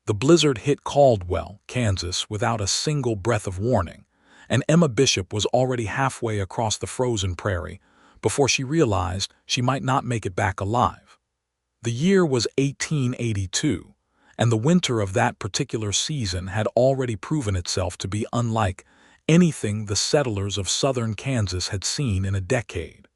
The blizzard hit Caldwell, Kansas, without a single breath of warning, and Emma Bishop was already halfway across the frozen prairie before she realized she might not make it back alive. The year was 1882, and the winter of that particular season had already proven itself to be unlike anything the settlers of southern Kansas had seen in a decade.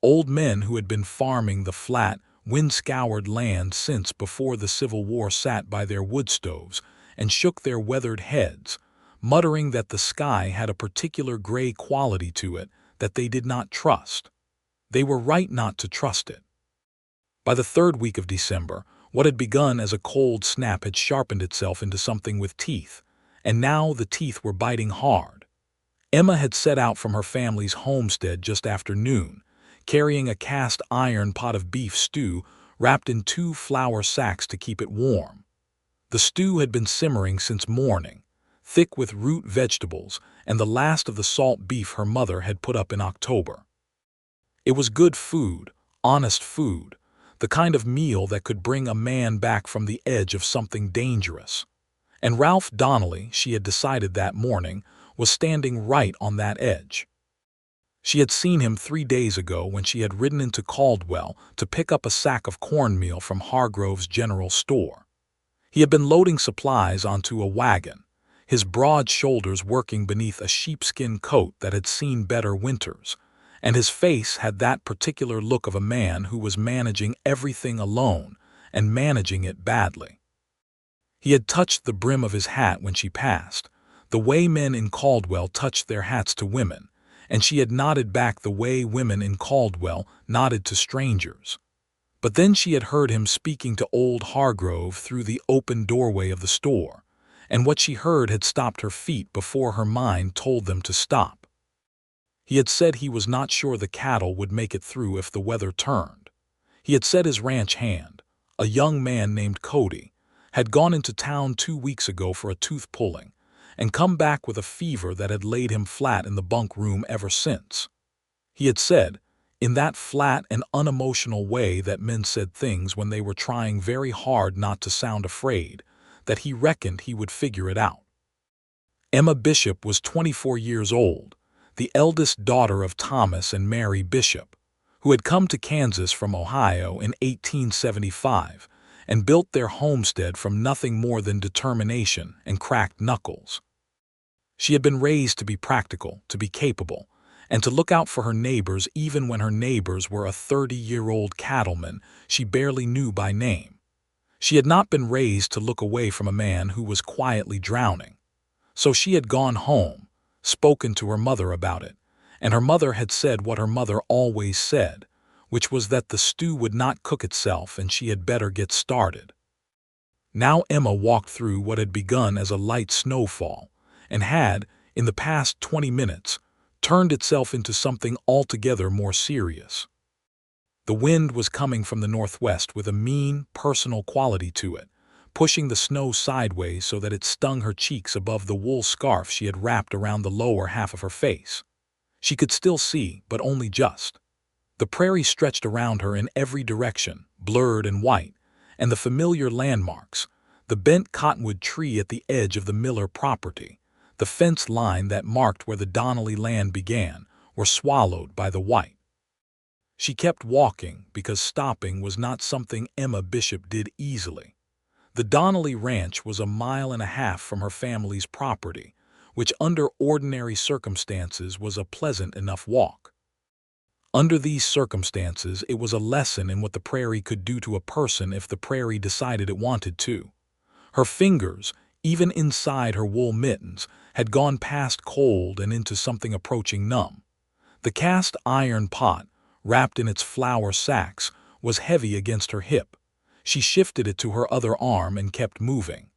Old men who had been farming the flat, wind-scoured land since before the Civil War sat by their wood stoves and shook their weathered heads, muttering that the sky had a particular gray quality to it that they did not trust. They were right not to trust it. By the third week of December, what had begun as a cold snap had sharpened itself into something with teeth, and now the teeth were biting hard. Emma had set out from her family's homestead just after noon, carrying a cast-iron pot of beef stew wrapped in 2 flour sacks to keep it warm. The stew had been simmering since morning, thick with root vegetables and the last of the salt beef her mother had put up in October. It was good food, honest food, the kind of meal that could bring a man back from the edge of something dangerous. And Ralph Donnelly, she had decided that morning, was standing right on that edge. She had seen him 3 days ago when she had ridden into Caldwell to pick up a sack of cornmeal from Hargrove's general store. He had been loading supplies onto a wagon, his broad shoulders working beneath a sheepskin coat that had seen better winters, and his face had that particular look of a man who was managing everything alone and managing it badly. He had touched the brim of his hat when she passed, the way men in Caldwell touched their hats to women, and she had nodded back the way women in Caldwell nodded to strangers. But then she had heard him speaking to old Hargrove through the open doorway of the store, and what she heard had stopped her feet before her mind told them to stop. He had said he was not sure the cattle would make it through if the weather turned. He had said his ranch hand, a young man named Cody, had gone into town 2 weeks ago for a tooth pulling, and come back with a fever that had laid him flat in the bunk room ever since. He had said, in that flat and unemotional way that men said things when they were trying very hard not to sound afraid, that he reckoned he would figure it out. Emma Bishop was 24 years old, the eldest daughter of Thomas and Mary Bishop, who had come to Kansas from Ohio in 1875 and built their homestead from nothing more than determination and cracked knuckles. She had been raised to be practical, to be capable, and to look out for her neighbors even when her neighbors were a 30-year-old cattleman she barely knew by name. She had not been raised to look away from a man who was quietly drowning. So she had gone home, spoken to her mother about it, and her mother had said what her mother always said, which was that the stew would not cook itself and she had better get started. Now Emma walked through what had begun as a light snowfall, and had, in the past 20 minutes, turned itself into something altogether more serious. The wind was coming from the northwest with a mean, personal quality to it, pushing the snow sideways so that it stung her cheeks above the wool scarf she had wrapped around the lower half of her face. She could still see, but only just. The prairie stretched around her in every direction, blurred and white, and the familiar landmarks, the bent cottonwood tree at the edge of the Miller property, the fence line that marked where the Donnelly land began, were swallowed by the white. She kept walking because stopping was not something Emma Bishop did easily. The Donnelly ranch was 1.5 miles from her family's property, which under ordinary circumstances was a pleasant enough walk. Under these circumstances, it was a lesson in what the prairie could do to a person if the prairie decided it wanted to. Her fingers, even inside her wool mittens, had gone past cold and into something approaching numb. The cast-iron pot, wrapped in its flour sacks, was heavy against her hip. She shifted it to her other arm and kept moving.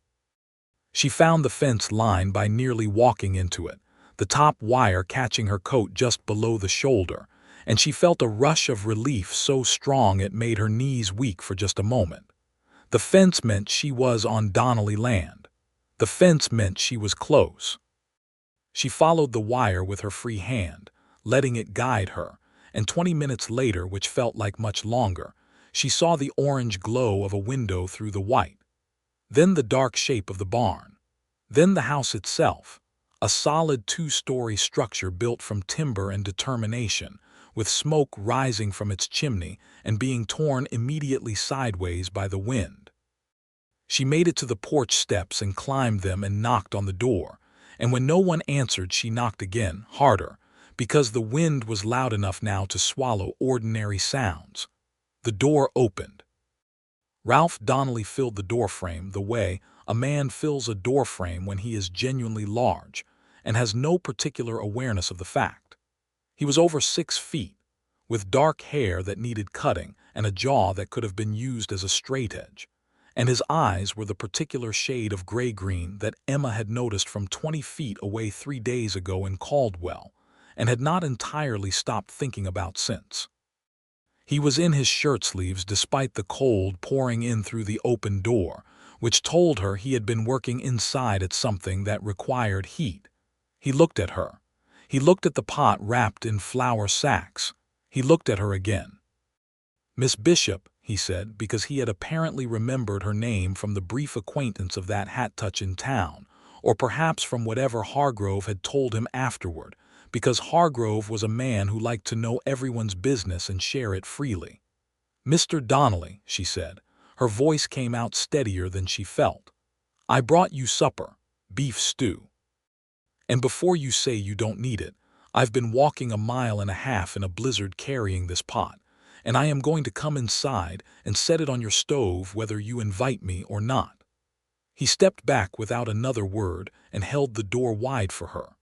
She found the fence line by nearly walking into it, the top wire catching her coat just below the shoulder, and she felt a rush of relief so strong it made her knees weak for just a moment. The fence meant she was on Donnelly land. The fence meant she was close. She followed the wire with her free hand, letting it guide her, and 20 minutes later, which felt like much longer, she saw the orange glow of a window through the white. then the dark shape of the barn, then the house itself, a solid two-story structure built from timber and determination, with smoke rising from its chimney and being torn immediately sideways by the wind. She made it to the porch steps and climbed them and knocked on the door, and when no one answered she knocked again, harder, because the wind was loud enough now to swallow ordinary sounds. The door opened. Ralph Donnelly filled the doorframe the way a man fills a doorframe when he is genuinely large and has no particular awareness of the fact. He was over 6 feet, with dark hair that needed cutting and a jaw that could have been used as a straightedge, and his eyes were the particular shade of gray-green that Emma had noticed from 20 feet away 3 days ago in Caldwell, and had not entirely stopped thinking about since. He was in his shirt sleeves despite the cold pouring in through the open door, which told her he had been working inside at something that required heat. He looked at her. He looked at the pot wrapped in flour sacks. He looked at her again. "Miss Bishop," he said, because he had apparently remembered her name from the brief acquaintance of that hat touch in town, or perhaps from whatever Hargrove had told him afterward, because Hargrove was a man who liked to know everyone's business and share it freely. "Mr. Donnelly," she said. Her voice came out steadier than she felt. "I brought you supper, beef stew. And before you say you don't need it, I've been walking 1.5 miles in a blizzard carrying this pot, and I am going to come inside and set it on your stove whether you invite me or not." He stepped back without another word and held the door wide for her.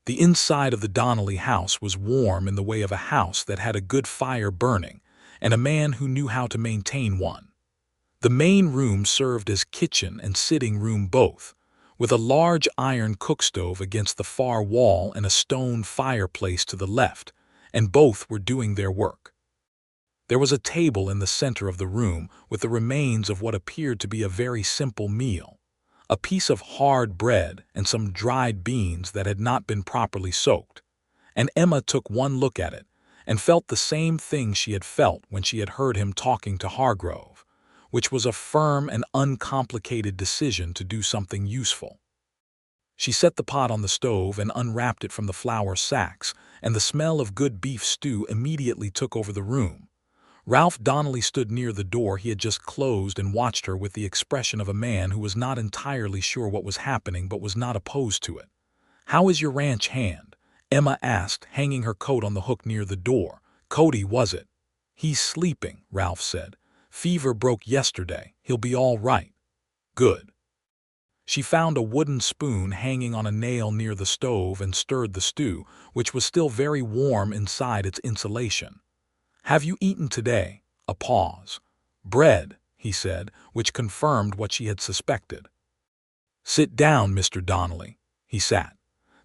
The inside of the Donnelly house was warm in the way of a house that had a good fire burning, and a man who knew how to maintain one. The main room served as kitchen and sitting room both, with a large iron cookstove against the far wall and a stone fireplace to the left, and both were doing their work. There was a table in the center of the room with the remains of what appeared to be a very simple meal, a piece of hard bread and some dried beans that had not been properly soaked, and Emma took one look at it and felt the same thing she had felt when she had heard him talking to Hargrove, which was a firm and uncomplicated decision to do something useful. She set the pot on the stove and unwrapped it from the flour sacks, and the smell of good beef stew immediately took over the room. Ralph Donnelly stood near the door he had just closed and watched her with the expression of a man who was not entirely sure what was happening but was not opposed to it. "How is your ranch hand?" Emma asked, hanging her coat on the hook near the door. "Cody, was it?" "He's sleeping," Ralph said. "Fever broke yesterday. He'll be all right." "Good." She found a wooden spoon hanging on a nail near the stove and stirred the stew, which was still very warm inside its insulation. "Have you eaten today?" A pause. "Bread," he said, which confirmed what she had suspected. "Sit down, Mr. Donnelly." He sat.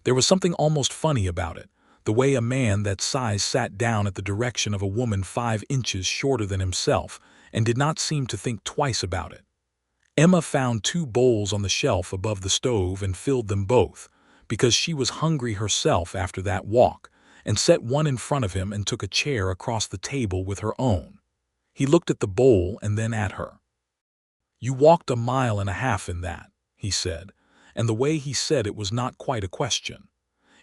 There was something almost funny about it, the way a man that size sat down at the direction of a woman 5 inches shorter than himself and did not seem to think twice about it. Emma found 2 bowls on the shelf above the stove and filled them both, because she was hungry herself after that walk, and set one in front of him and took a chair across the table with her own. He looked at the bowl and then at her. "You walked 1.5 miles in that," he said, and the way he said it was not quite a question.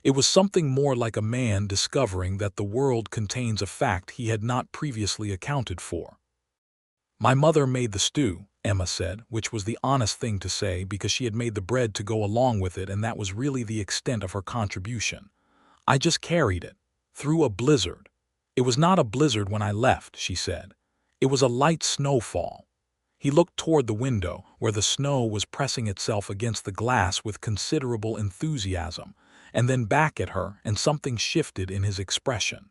It was something more like a man discovering that the world contains a fact he had not previously accounted for. "My mother made the stew," Emma said, which was the honest thing to say because she had made the bread to go along with it, and that was really the extent of her contribution. "I just carried it, through a blizzard. It was not a blizzard when I left," she said. "It was a light snowfall." He looked toward the window, where the snow was pressing itself against the glass with considerable enthusiasm, and then back at her, and something shifted in his expression.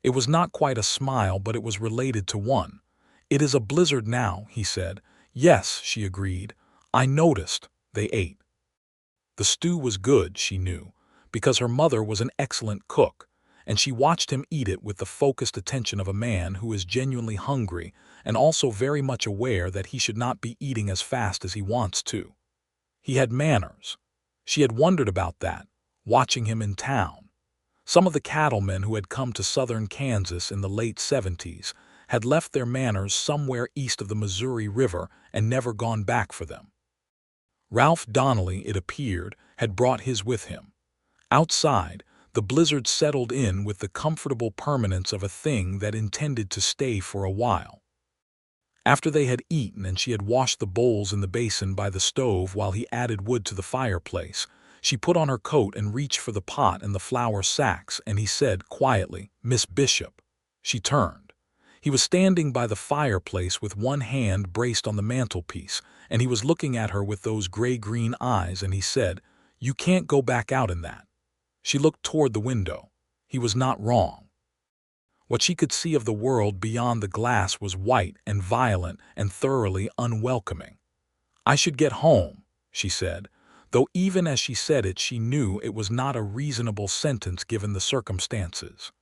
It was not quite a smile, but it was related to one. "It is a blizzard now," he said. "Yes," she agreed. "I noticed." They ate. The stew was good, she knew, because her mother was an excellent cook, and she watched him eat it with the focused attention of a man who is genuinely hungry and also very much aware that he should not be eating as fast as he wants to. He had manners. She had wondered about that, watching him in town. Some of the cattlemen who had come to southern Kansas in the late 70s had left their manors somewhere east of the Missouri River and never gone back for them. Ralph Donnelly, it appeared, had brought his with him. Outside, the blizzard settled in with the comfortable permanence of a thing that intended to stay for a while. After they had eaten and she had washed the bowls in the basin by the stove while he added wood to the fireplace, she put on her coat and reached for the pot and the flour sacks, and he said quietly, "Miss Bishop." She turned. He was standing by the fireplace with one hand braced on the mantelpiece, and he was looking at her with those gray-green eyes, and he said, "You can't go back out in that." She looked toward the window. He was not wrong. What she could see of the world beyond the glass was white and violent and thoroughly unwelcoming. "I should get home," she said, though even as she said it she knew it was not a reasonable sentence given the circumstances.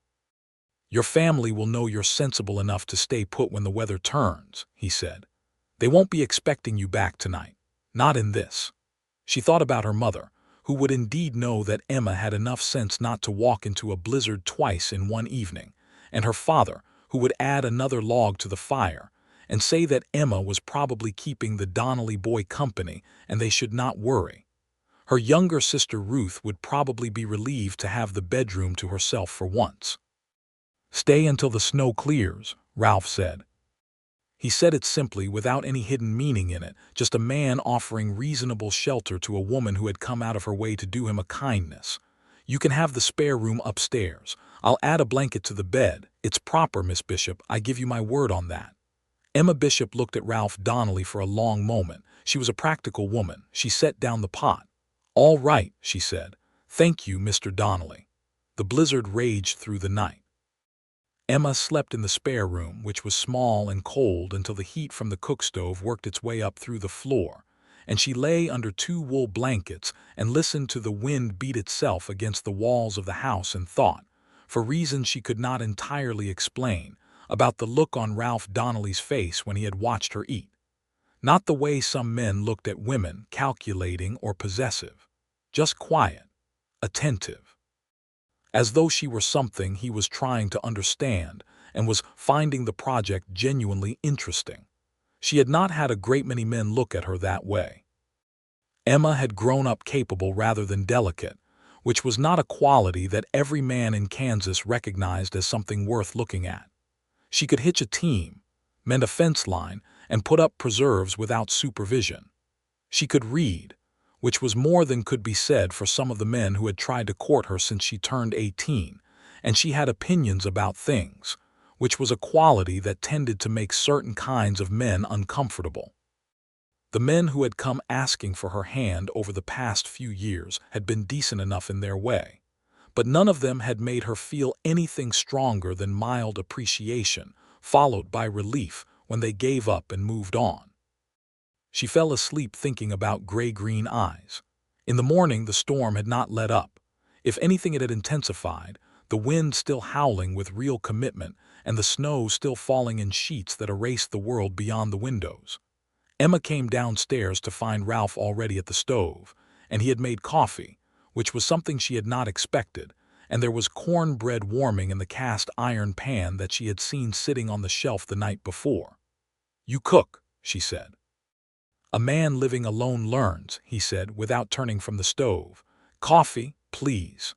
"Your family will know you're sensible enough to stay put when the weather turns," he said. "They won't be expecting you back tonight. Not in this." She thought about her mother, who would indeed know that Emma had enough sense not to walk into a blizzard twice in one evening, and her father, who would add another log to the fire, and say that Emma was probably keeping the Donnelly boy company and they should not worry. Her younger sister Ruth would probably be relieved to have the bedroom to herself for once. "Stay until the snow clears," Ralph said. He said it simply, without any hidden meaning in it, just a man offering reasonable shelter to a woman who had come out of her way to do him a kindness. "You can have the spare room upstairs. I'll add a blanket to the bed. It's proper, Miss Bishop, I give you my word on that." Emma Bishop looked at Ralph Donnelly for a long moment. She was a practical woman. She set down the pot. "All right," she said. "Thank you, Mr. Donnelly." The blizzard raged through the night. Emma slept in the spare room, which was small and cold until the heat from the cook stove worked its way up through the floor, and she lay under 2 wool blankets and listened to the wind beat itself against the walls of the house and thought, for reasons she could not entirely explain, about the look on Ralph Donnelly's face when he had watched her eat. Not the way some men looked at women, calculating or possessive. Just quiet, attentive. As though she were something he was trying to understand and was finding the project genuinely interesting. She had not had a great many men look at her that way. Emma had grown up capable rather than delicate, which was not a quality that every man in Kansas recognized as something worth looking at. She could hitch a team, mend a fence line, and put up preserves without supervision. She could read, which was more than could be said for some of the men who had tried to court her since she turned 18, and she had opinions about things, which was a quality that tended to make certain kinds of men uncomfortable. The men who had come asking for her hand over the past few years had been decent enough in their way, but none of them had made her feel anything stronger than mild appreciation, followed by relief when they gave up and moved on. She fell asleep thinking about gray-green eyes. In the morning the storm had not let up. If anything it had intensified, the wind still howling with real commitment and the snow still falling in sheets that erased the world beyond the windows. Emma came downstairs to find Ralph already at the stove, and he had made coffee, which was something she had not expected, and there was cornbread warming in the cast-iron pan that she had seen sitting on the shelf the night before. "You cook," she said. "A man living alone learns," he said, without turning from the stove. "Coffee, please."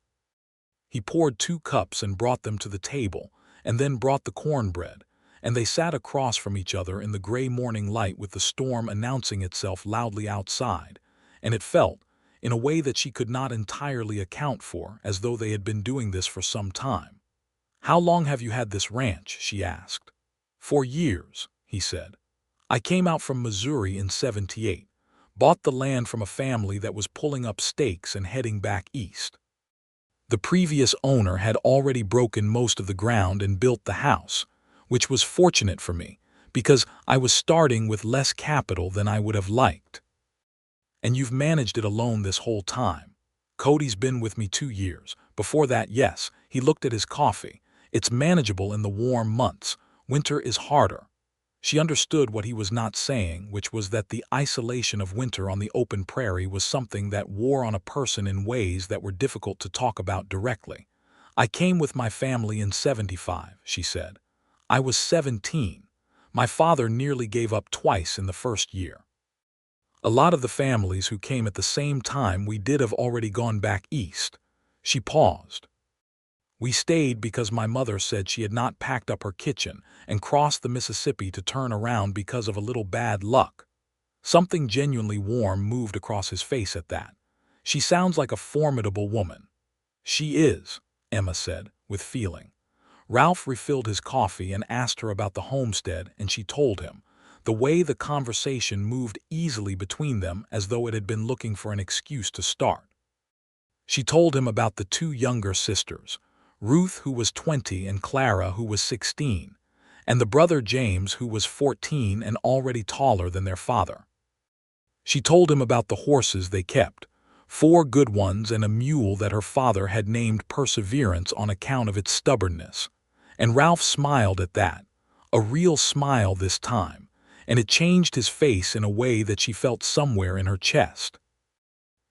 He poured 2 cups and brought them to the table, and then brought the cornbread, and they sat across from each other in the gray morning light with the storm announcing itself loudly outside, and it felt, in a way that she could not entirely account for, as though they had been doing this for some time. "How long have you had this ranch?" she asked. "4 years," he said. "I came out from Missouri in '78, bought the land from a family that was pulling up stakes and heading back east. The previous owner had already broken most of the ground and built the house, which was fortunate for me, because I was starting with less capital than I would have liked." "And you've managed it alone this whole time?" "Cody's been with me 2 years. Before that, yes." He looked at his coffee. "It's manageable in the warm months. Winter is harder." She understood what he was not saying, which was that the isolation of winter on the open prairie was something that wore on a person in ways that were difficult to talk about directly. "I came with my family in '75, she said. I was 17. My father nearly gave up twice in the first year. A lot of the families who came at the same time we did have already gone back east." She paused. "We stayed because my mother said she had not packed up her kitchen and crossed the Mississippi to turn around because of a little bad luck." Something genuinely warm moved across his face at that. "She sounds like a formidable woman." "She is," Emma said, with feeling. Ralph refilled his coffee and asked her about the homestead, and she told him. The way the conversation moved easily between them as though it had been looking for an excuse to start. She told him about the two younger sisters, Ruth, who was 20, and Clara, who was 16, and the brother James, who was 14 and already taller than their father. She told him about the horses they kept, 4 good ones and a mule that her father had named Perseverance on account of its stubbornness. And Ralph smiled at that, a real smile this time, and it changed his face in a way that she felt somewhere in her chest.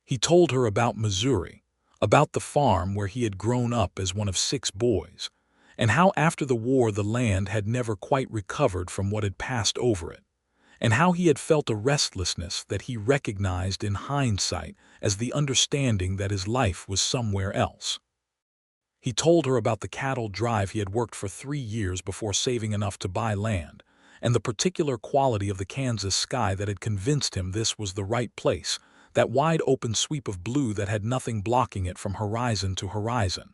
He told her about Missouri, about the farm where he had grown up as one of 6 boys, and how after the war the land had never quite recovered from what had passed over it, and how he had felt a restlessness that he recognized in hindsight as the understanding that his life was somewhere else. He told her about the cattle drive he had worked for 3 years before saving enough to buy land, and the particular quality of the Kansas sky that had convinced him this was the right place, that wide open sweep of blue that had nothing blocking it from horizon to horizon.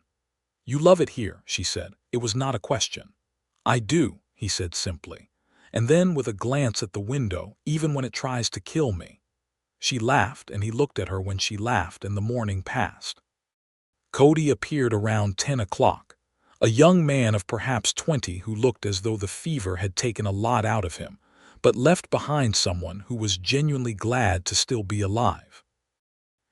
"You love it here," she said. It was not a question. "I do," he said simply. And then, with a glance at the window, "even when it tries to kill me." She laughed, and he looked at her when she laughed, and the morning passed. Cody appeared around 10 o'clock, a young man of perhaps 20 who looked as though the fever had taken a lot out of him, but left behind someone who was genuinely glad to still be alive.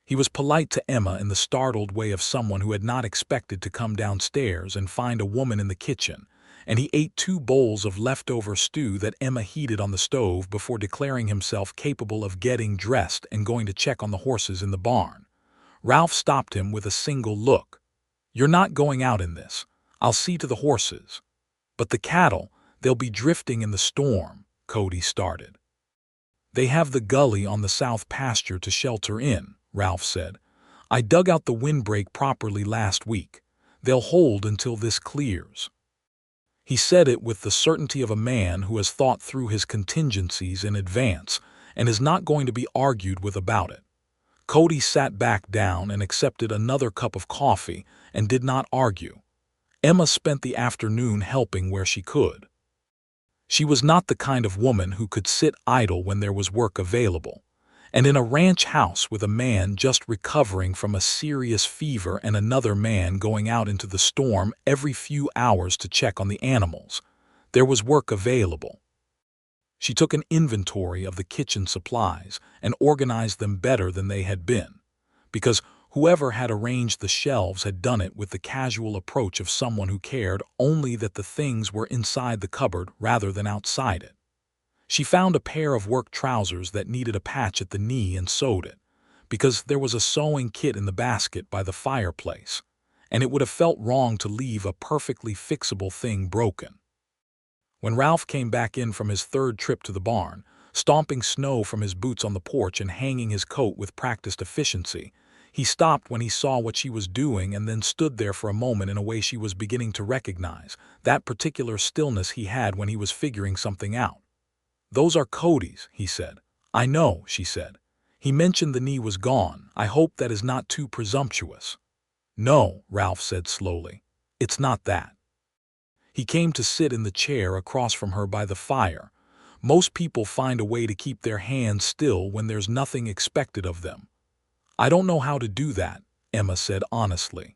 He was polite to Emma in the startled way of someone who had not expected to come downstairs and find a woman in the kitchen, and he ate 2 bowls of leftover stew that Emma heated on the stove before declaring himself capable of getting dressed and going to check on the horses in the barn. Ralph stopped him with a single look. "You're not going out in this. I'll see to the horses." "But the cattle, they'll be drifting in the storm," Cody started. "They have the gully on the south pasture to shelter in," Ralph said. "I dug out the windbreak properly last week. They'll hold until this clears." He said it with the certainty of a man who has thought through his contingencies in advance and is not going to be argued with about it. Cody sat back down and accepted another cup of coffee and did not argue. Emma spent the afternoon helping where she could. She was not the kind of woman who could sit idle when there was work available, and in a ranch house with a man just recovering from a serious fever and another man going out into the storm every few hours to check on the animals, there was work available. She took an inventory of the kitchen supplies and organized them better than they had been, because whoever had arranged the shelves had done it with the casual approach of someone who cared only that the things were inside the cupboard rather than outside it. She found a pair of work trousers that needed a patch at the knee and sewed it, because there was a sewing kit in the basket by the fireplace, and it would have felt wrong to leave a perfectly fixable thing broken. When Ralph came back in from his 3rd trip to the barn, stomping snow from his boots on the porch and hanging his coat with practiced efficiency, he stopped when he saw what she was doing and then stood there for a moment in a way she was beginning to recognize, that particular stillness he had when he was figuring something out. "Those are Cody's," he said. "I know," she said. "He mentioned the knee was gone. I hope that is not too presumptuous." "No," Ralph said slowly. "It's not that." He came to sit in the chair across from her by the fire. "Most people find a way to keep their hands still when there's nothing expected of them." "I don't know how to do that," Emma said honestly.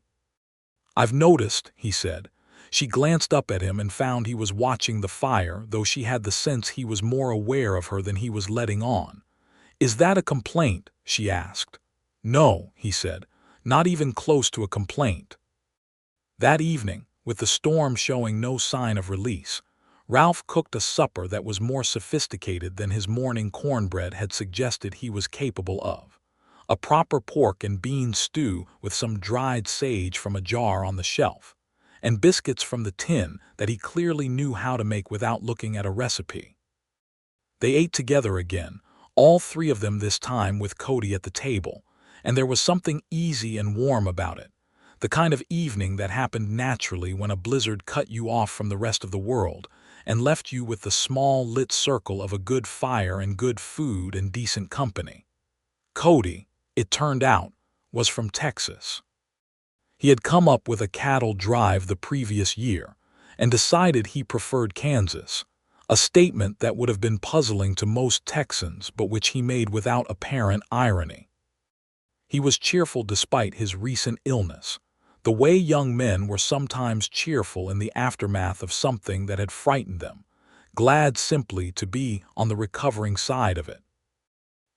"I've noticed," he said. She glanced up at him and found he was watching the fire, though she had the sense he was more aware of her than he was letting on. "Is that a complaint?" she asked. "No," he said. "Not even close to a complaint." That evening, with the storm showing no sign of release, Ralph cooked a supper that was more sophisticated than his morning cornbread had suggested he was capable of. A proper pork and bean stew with some dried sage from a jar on the shelf, and biscuits from the tin that he clearly knew how to make without looking at a recipe. They ate together again, all three of them this time with Cody at the table, and there was something easy and warm about it, the kind of evening that happened naturally when a blizzard cut you off from the rest of the world and left you with the small lit circle of a good fire and good food and decent company. Cody, it turned out, was from Texas. He had come up with a cattle drive the previous year and decided he preferred Kansas, a statement that would have been puzzling to most Texans but which he made without apparent irony. He was cheerful despite his recent illness, the way young men were sometimes cheerful in the aftermath of something that had frightened them, glad simply to be on the recovering side of it.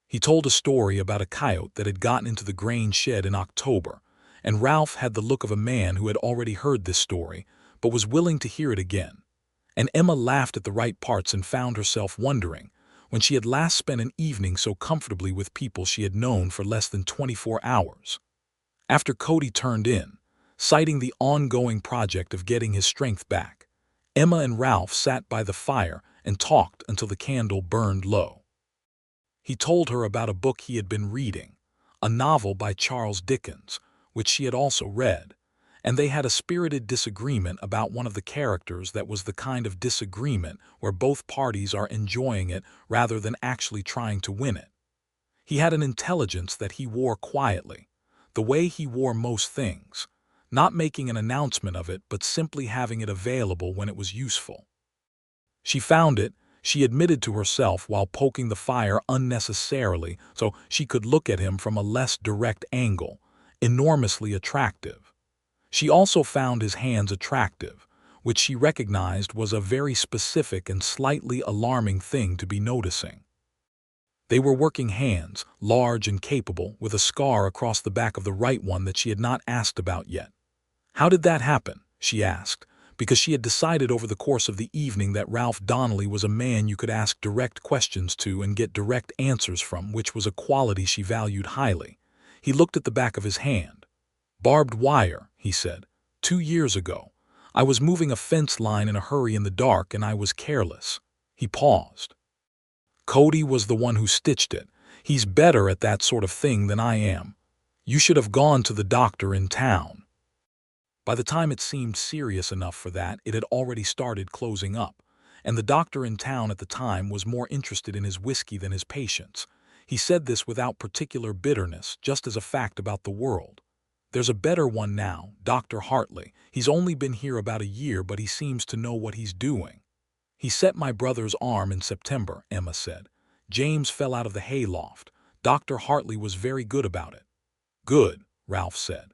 He told a story about a coyote that had gotten into the grain shed in October, and Ralph had the look of a man who had already heard this story but was willing to hear it again. And Emma laughed at the right parts and found herself wondering when she had last spent an evening so comfortably with people she had known for less than 24 hours. After Cody turned in, citing the ongoing project of getting his strength back, Emma and Ralph sat by the fire and talked until the candle burned low. He told her about a book he had been reading, a novel by Charles Dickens, which she had also read, and they had a spirited disagreement about one of the characters that was the kind of disagreement where both parties are enjoying it rather than actually trying to win it. He had an intelligence that he wore quietly, the way he wore most things, not making an announcement of it but simply having it available when it was useful. She found it, she admitted to herself while poking the fire unnecessarily so she could look at him from a less direct angle, enormously attractive. She also found his hands attractive, which she recognized was a very specific and slightly alarming thing to be noticing. They were working hands, large and capable, with a scar across the back of the right one that she had not asked about yet. How did that happen? She asked, because she had decided over the course of the evening that Ralph Donnelly was a man you could ask direct questions to and get direct answers from, which was a quality she valued highly. He looked at the back of his hand. "Barbed wire," he said. "2 years ago. I was moving a fence line in a hurry in the dark and I was careless." He paused. "Cody was the one who stitched it. He's better at that sort of thing than I am. You should have gone to the doctor in town." By the time it seemed serious enough for that, it had already started closing up, and the doctor in town at the time was more interested in his whiskey than his patients. He said this without particular bitterness, just as a fact about the world. "There's a better one now, Dr. Hartley. He's only been here about a year, but he seems to know what he's doing." "He set my brother's arm in September," Emma said. "James fell out of the hayloft. Dr. Hartley was very good about it." "Good," Ralph said.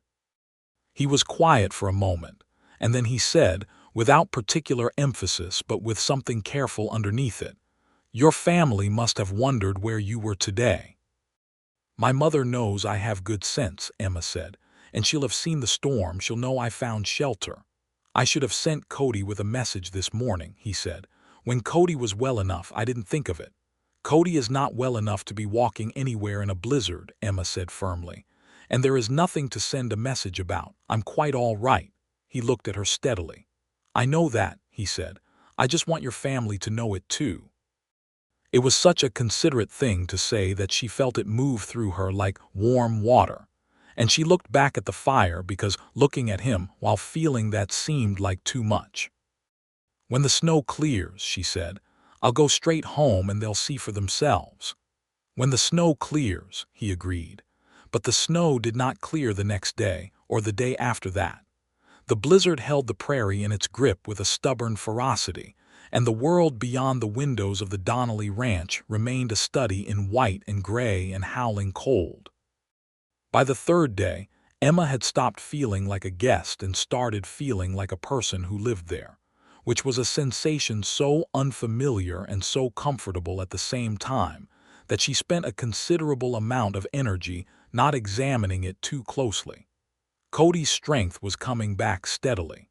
He was quiet for a moment, and then he said, without particular emphasis but with something careful underneath it, "Your family must have wondered where you were today." "My mother knows I have good sense," Emma said, "and she'll have seen the storm. She'll know I found shelter." "I should have sent Cody with a message this morning," he said. "When Cody was well enough, I didn't think of it." "Cody is not well enough to be walking anywhere in a blizzard," Emma said firmly. "And there is nothing to send a message about. I'm quite all right." He looked at her steadily. "I know that," he said. "I just want your family to know it too." It was such a considerate thing to say that she felt it move through her like warm water, and she looked back at the fire because looking at him while feeling that seemed like too much. "When the snow clears," she said, "I'll go straight home and they'll see for themselves." "When the snow clears," he agreed. But the snow did not clear the next day or the day after that. The blizzard held the prairie in its grip with a stubborn ferocity, and the world beyond the windows of the Donnelly ranch remained a study in white and gray and howling cold. By the third day, Emma had stopped feeling like a guest and started feeling like a person who lived there, which was a sensation so unfamiliar and so comfortable at the same time that she spent a considerable amount of energy not examining it too closely. Cody's strength was coming back steadily.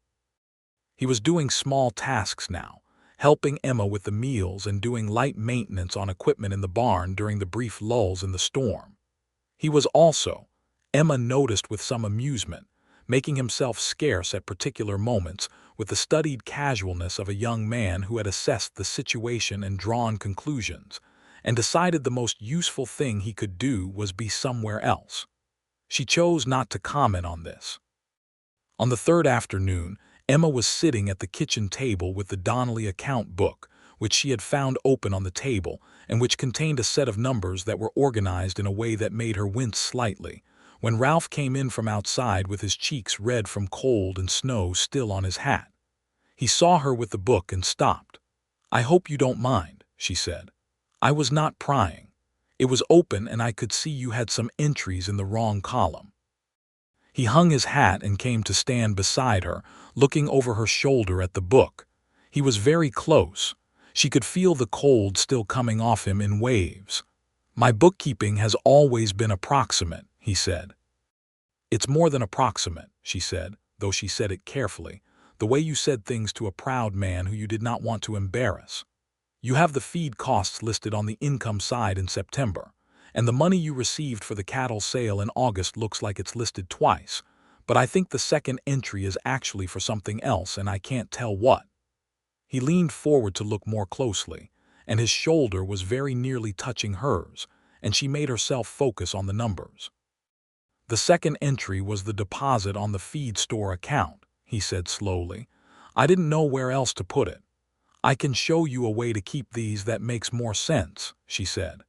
He was doing small tasks now, helping Emma with the meals and doing light maintenance on equipment in the barn during the brief lulls in the storm. He was also, Emma noticed with some amusement, making himself scarce at particular moments with the studied casualness of a young man who had assessed the situation and drawn conclusions, and decided the most useful thing he could do was be somewhere else. She chose not to comment on this. On the third afternoon, Emma was sitting at the kitchen table with the Donnelly account book, which she had found open on the table, and which contained a set of numbers that were organized in a way that made her wince slightly, when Ralph came in from outside with his cheeks red from cold and snow still on his hat. He saw her with the book and stopped. "I hope you don't mind," she said. "I was not prying. It was open and I could see you had some entries in the wrong column." He hung his hat and came to stand beside her, looking over her shoulder at the book. He was very close. She could feel the cold still coming off him in waves. "My bookkeeping has always been approximate," he said. "It's more than approximate," she said, though she said it carefully, the way you said things to a proud man who you did not want to embarrass. "You have the feed costs listed on the income side in September, and the money you received for the cattle sale in August looks like it's listed twice, but I think the second entry is actually for something else and I can't tell what." He leaned forward to look more closely, and his shoulder was very nearly touching hers, and she made herself focus on the numbers. "The second entry was the deposit on the feed store account," he said slowly. "I didn't know where else to put it. I can show you a way to keep these that makes more sense," she said.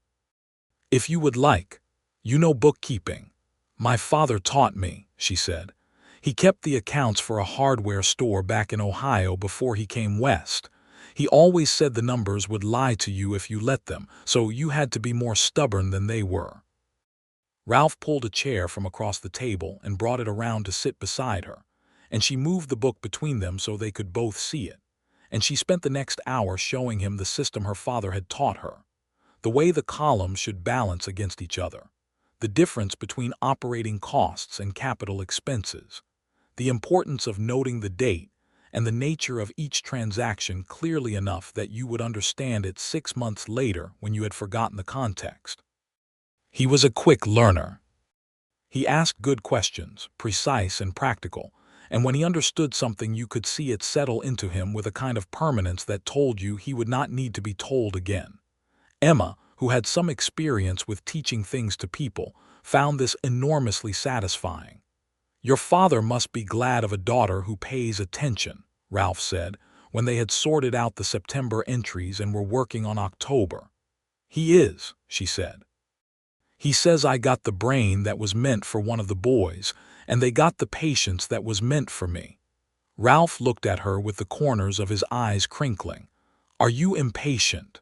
"If you would like. You know bookkeeping. My father taught me," she said. "He kept the accounts for a hardware store back in Ohio before he came west. He always said the numbers would lie to you if you let them, so you had to be more stubborn than they were." Ralph pulled a chair from across the table and brought it around to sit beside her, and she moved the book between them so they could both see it, and she spent the next hour showing him the system her father had taught her, the way the columns should balance against each other, the difference between operating costs and capital expenses, the importance of noting the date and the nature of each transaction clearly enough that you would understand it 6 months later when you had forgotten the context. He was a quick learner. He asked good questions, precise and practical, and when he understood something you could see it settle into him with a kind of permanence that told you he would not need to be told again. Emma, who had some experience with teaching things to people, found this enormously satisfying. "Your father must be glad of a daughter who pays attention," Ralph said, when they had sorted out the September entries and were working on October. "He is," she said. "He says I got the brain that was meant for one of the boys, and they got the patience that was meant for me." Ralph looked at her with the corners of his eyes crinkling. "Are you impatient?"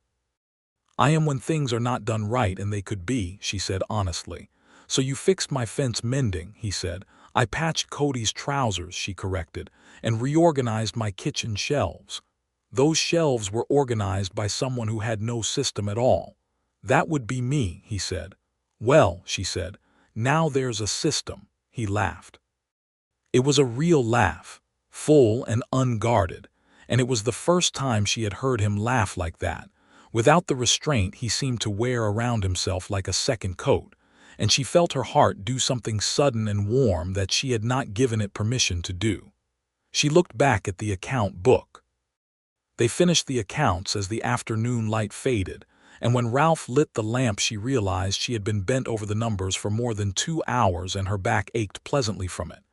"I am when things are not done right and they could be," she said honestly. "So you fixed my fence mending," he said. "I patched Cody's trousers," she corrected, "and reorganized my kitchen shelves." "Those shelves were organized by someone who had no system at all." "That would be me," he said. "Well," she said, "now there's a system." He laughed. It was a real laugh, full and unguarded, and it was the first time she had heard him laugh like that, without the restraint he seemed to wear around himself like a second coat, and she felt her heart do something sudden and warm that she had not given it permission to do. She looked back at the account book. They finished the accounts as the afternoon light faded, and when Ralph lit the lamp she realized she had been bent over the numbers for more than 2 hours and her back ached pleasantly from it.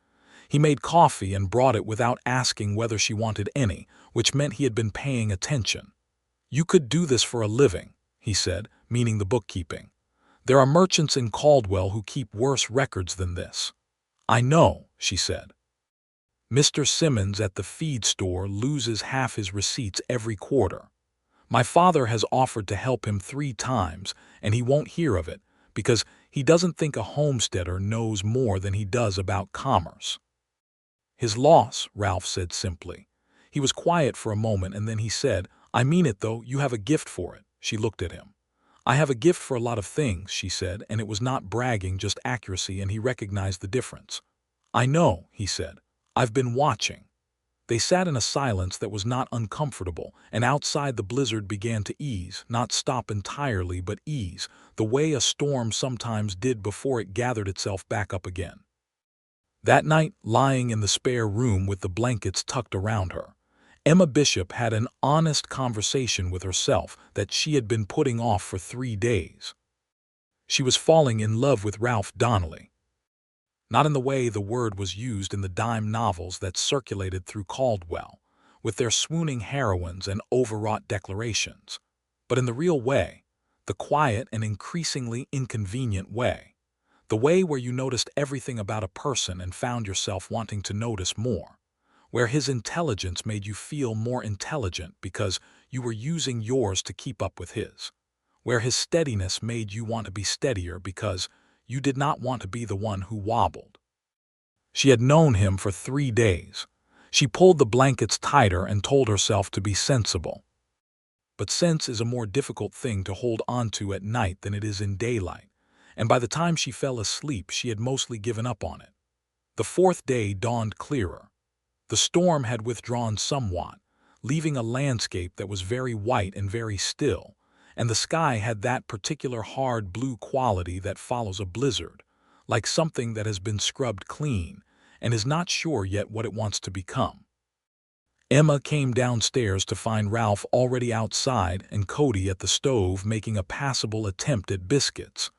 He made coffee and brought it without asking whether she wanted any, which meant he had been paying attention. "You could do this for a living," he said, meaning the bookkeeping. "There are merchants in Caldwell who keep worse records than this." "I know," she said. "Mr. Simmons at the feed store loses half his receipts every quarter. My father has offered to help him 3 times, and he won't hear of it, because he doesn't think a homesteader knows more than he does about commerce." "His loss," Ralph said simply. He was quiet for a moment, and then he said, "I mean it, though. You have a gift for it." She looked at him. "I have a gift for a lot of things," she said, and it was not bragging, just accuracy, and he recognized the difference. "I know," he said. "I've been watching." They sat in a silence that was not uncomfortable, and outside the blizzard began to ease, not stop entirely, but ease, the way a storm sometimes did before it gathered itself back up again. That night, lying in the spare room with the blankets tucked around her, Emma Bishop had an honest conversation with herself that she had been putting off for 3 days. She was falling in love with Ralph Donnelly. Not in the way the word was used in the dime novels that circulated through Caldwell, with their swooning heroines and overwrought declarations, but in the real way, the quiet and increasingly inconvenient way, the way where you noticed everything about a person and found yourself wanting to notice more, where his intelligence made you feel more intelligent because you were using yours to keep up with his, where his steadiness made you want to be steadier because you did not want to be the one who wobbled. She had known him for 3 days. She pulled the blankets tighter and told herself to be sensible. But sense is a more difficult thing to hold onto at night than it is in daylight, and by the time she fell asleep she had mostly given up on it. The 4th day dawned clearer. The storm had withdrawn somewhat, leaving a landscape that was very white and very still, and the sky had that particular hard blue quality that follows a blizzard, like something that has been scrubbed clean and is not sure yet what it wants to become. Emma came downstairs to find Ralph already outside and Cody at the stove making a passable attempt at biscuits.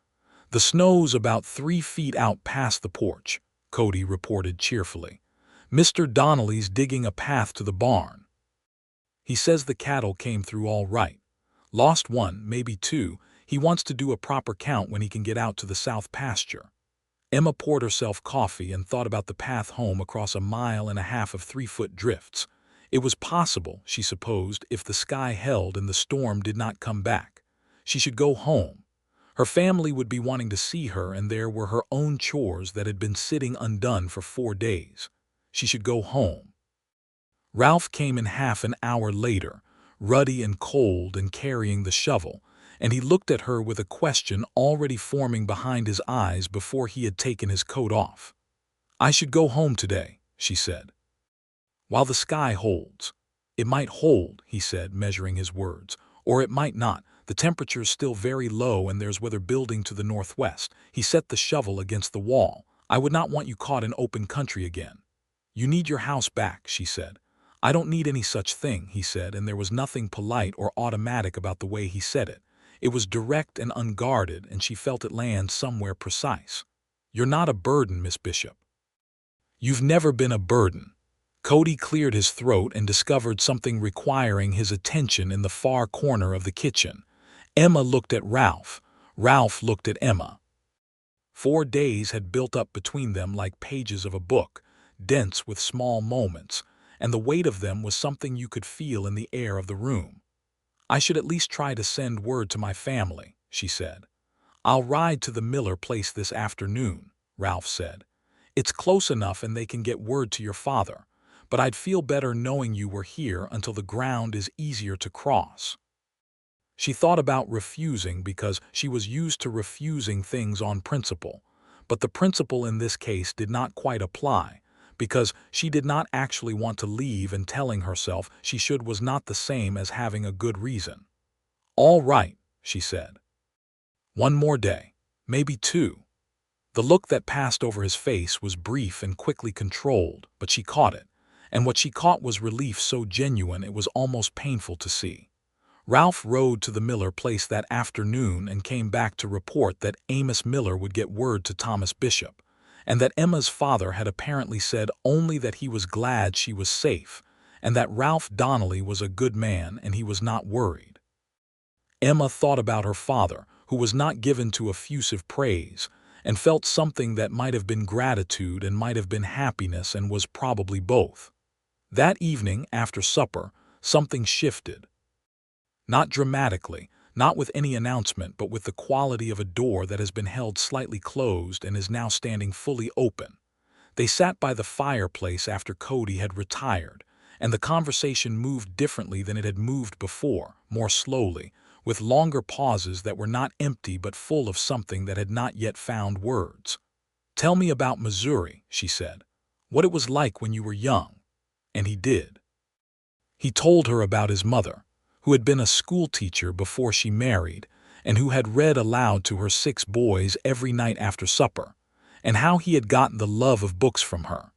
"The snow's about 3 feet out past the porch," Cody reported cheerfully. "Mr. Donnelly's digging a path to the barn. He says the cattle came through all right. Lost 1, maybe 2. He wants to do a proper count when he can get out to the south pasture." Emma poured herself coffee and thought about the path home across a mile and a half of 3-foot drifts. It was possible, she supposed, if the sky held and the storm did not come back. She should go home. Her family would be wanting to see her, and there were her own chores that had been sitting undone for 4 days. She should go home. Ralph came in half an hour later, ruddy and cold and carrying the shovel, and he looked at her with a question already forming behind his eyes before he had taken his coat off. "I should go home today," she said. "While the sky holds." "It might hold," he said, measuring his words, "or it might not. The temperature's still very low and there's weather building to the northwest." He set the shovel against the wall. "I would not want you caught in open country again." "You need your house back," she said. "I don't need any such thing," he said, and there was nothing polite or automatic about the way he said it. It was direct and unguarded, and she felt it land somewhere precise. "You're not a burden, Miss Bishop." "You've never been a burden." Cody cleared his throat and discovered something requiring his attention in the far corner of the kitchen. Emma looked at Ralph. Ralph looked at Emma. 4 days had built up between them like pages of a book, dense with small moments, and the weight of them was something you could feel in the air of the room. "I should at least try to send word to my family," she said. "I'll ride to the Miller place this afternoon," Ralph said. "It's close enough and they can get word to your father, but I'd feel better knowing you were here until the ground is easier to cross." She thought about refusing because she was used to refusing things on principle, but the principle in this case did not quite apply, because she did not actually want to leave, and telling herself she should was not the same as having a good reason. "All right," she said. "1 more day, maybe 2. The look that passed over his face was brief and quickly controlled, but she caught it, and what she caught was relief so genuine it was almost painful to see. Ralph rode to the Miller place that afternoon and came back to report that Amos Miller would get word to Thomas Bishop, and that Emma's father had apparently said only that he was glad she was safe, and that Ralph Donnelly was a good man and he was not worried. Emma thought about her father, who was not given to effusive praise, and felt something that might have been gratitude and might have been happiness and was probably both. That evening, after supper, something shifted. Not dramatically, not with any announcement, but with the quality of a door that has been held slightly closed and is now standing fully open. They sat by the fireplace after Cody had retired, and the conversation moved differently than it had moved before, more slowly, with longer pauses that were not empty but full of something that had not yet found words. "Tell me about Missouri," she said. "What it was like when you were young." And he did. He told her about his mother, who had been a schoolteacher before she married, and who had read aloud to her 6 boys every night after supper, and how he had gotten the love of books from her.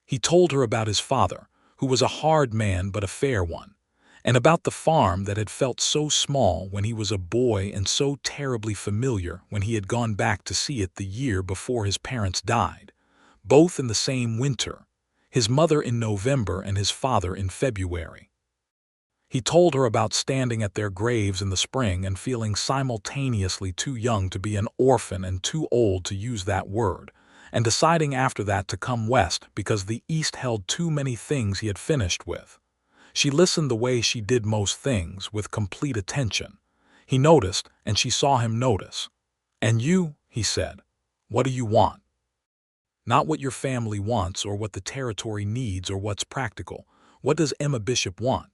He told her about his father, who was a hard man but a fair one, and about the farm that had felt so small when he was a boy and so terribly familiar when he had gone back to see it the year before his parents died, both in the same winter, his mother in November and his father in February. He told her about standing at their graves in the spring and feeling simultaneously too young to be an orphan and too old to use that word, and deciding after that to come west because the East held too many things he had finished with. She listened the way she did most things, with complete attention. He noticed, and she saw him notice. "And you," he said, "what do you want?" "Not what your family wants or what the territory needs or what's practical. What does Emma Bishop want?"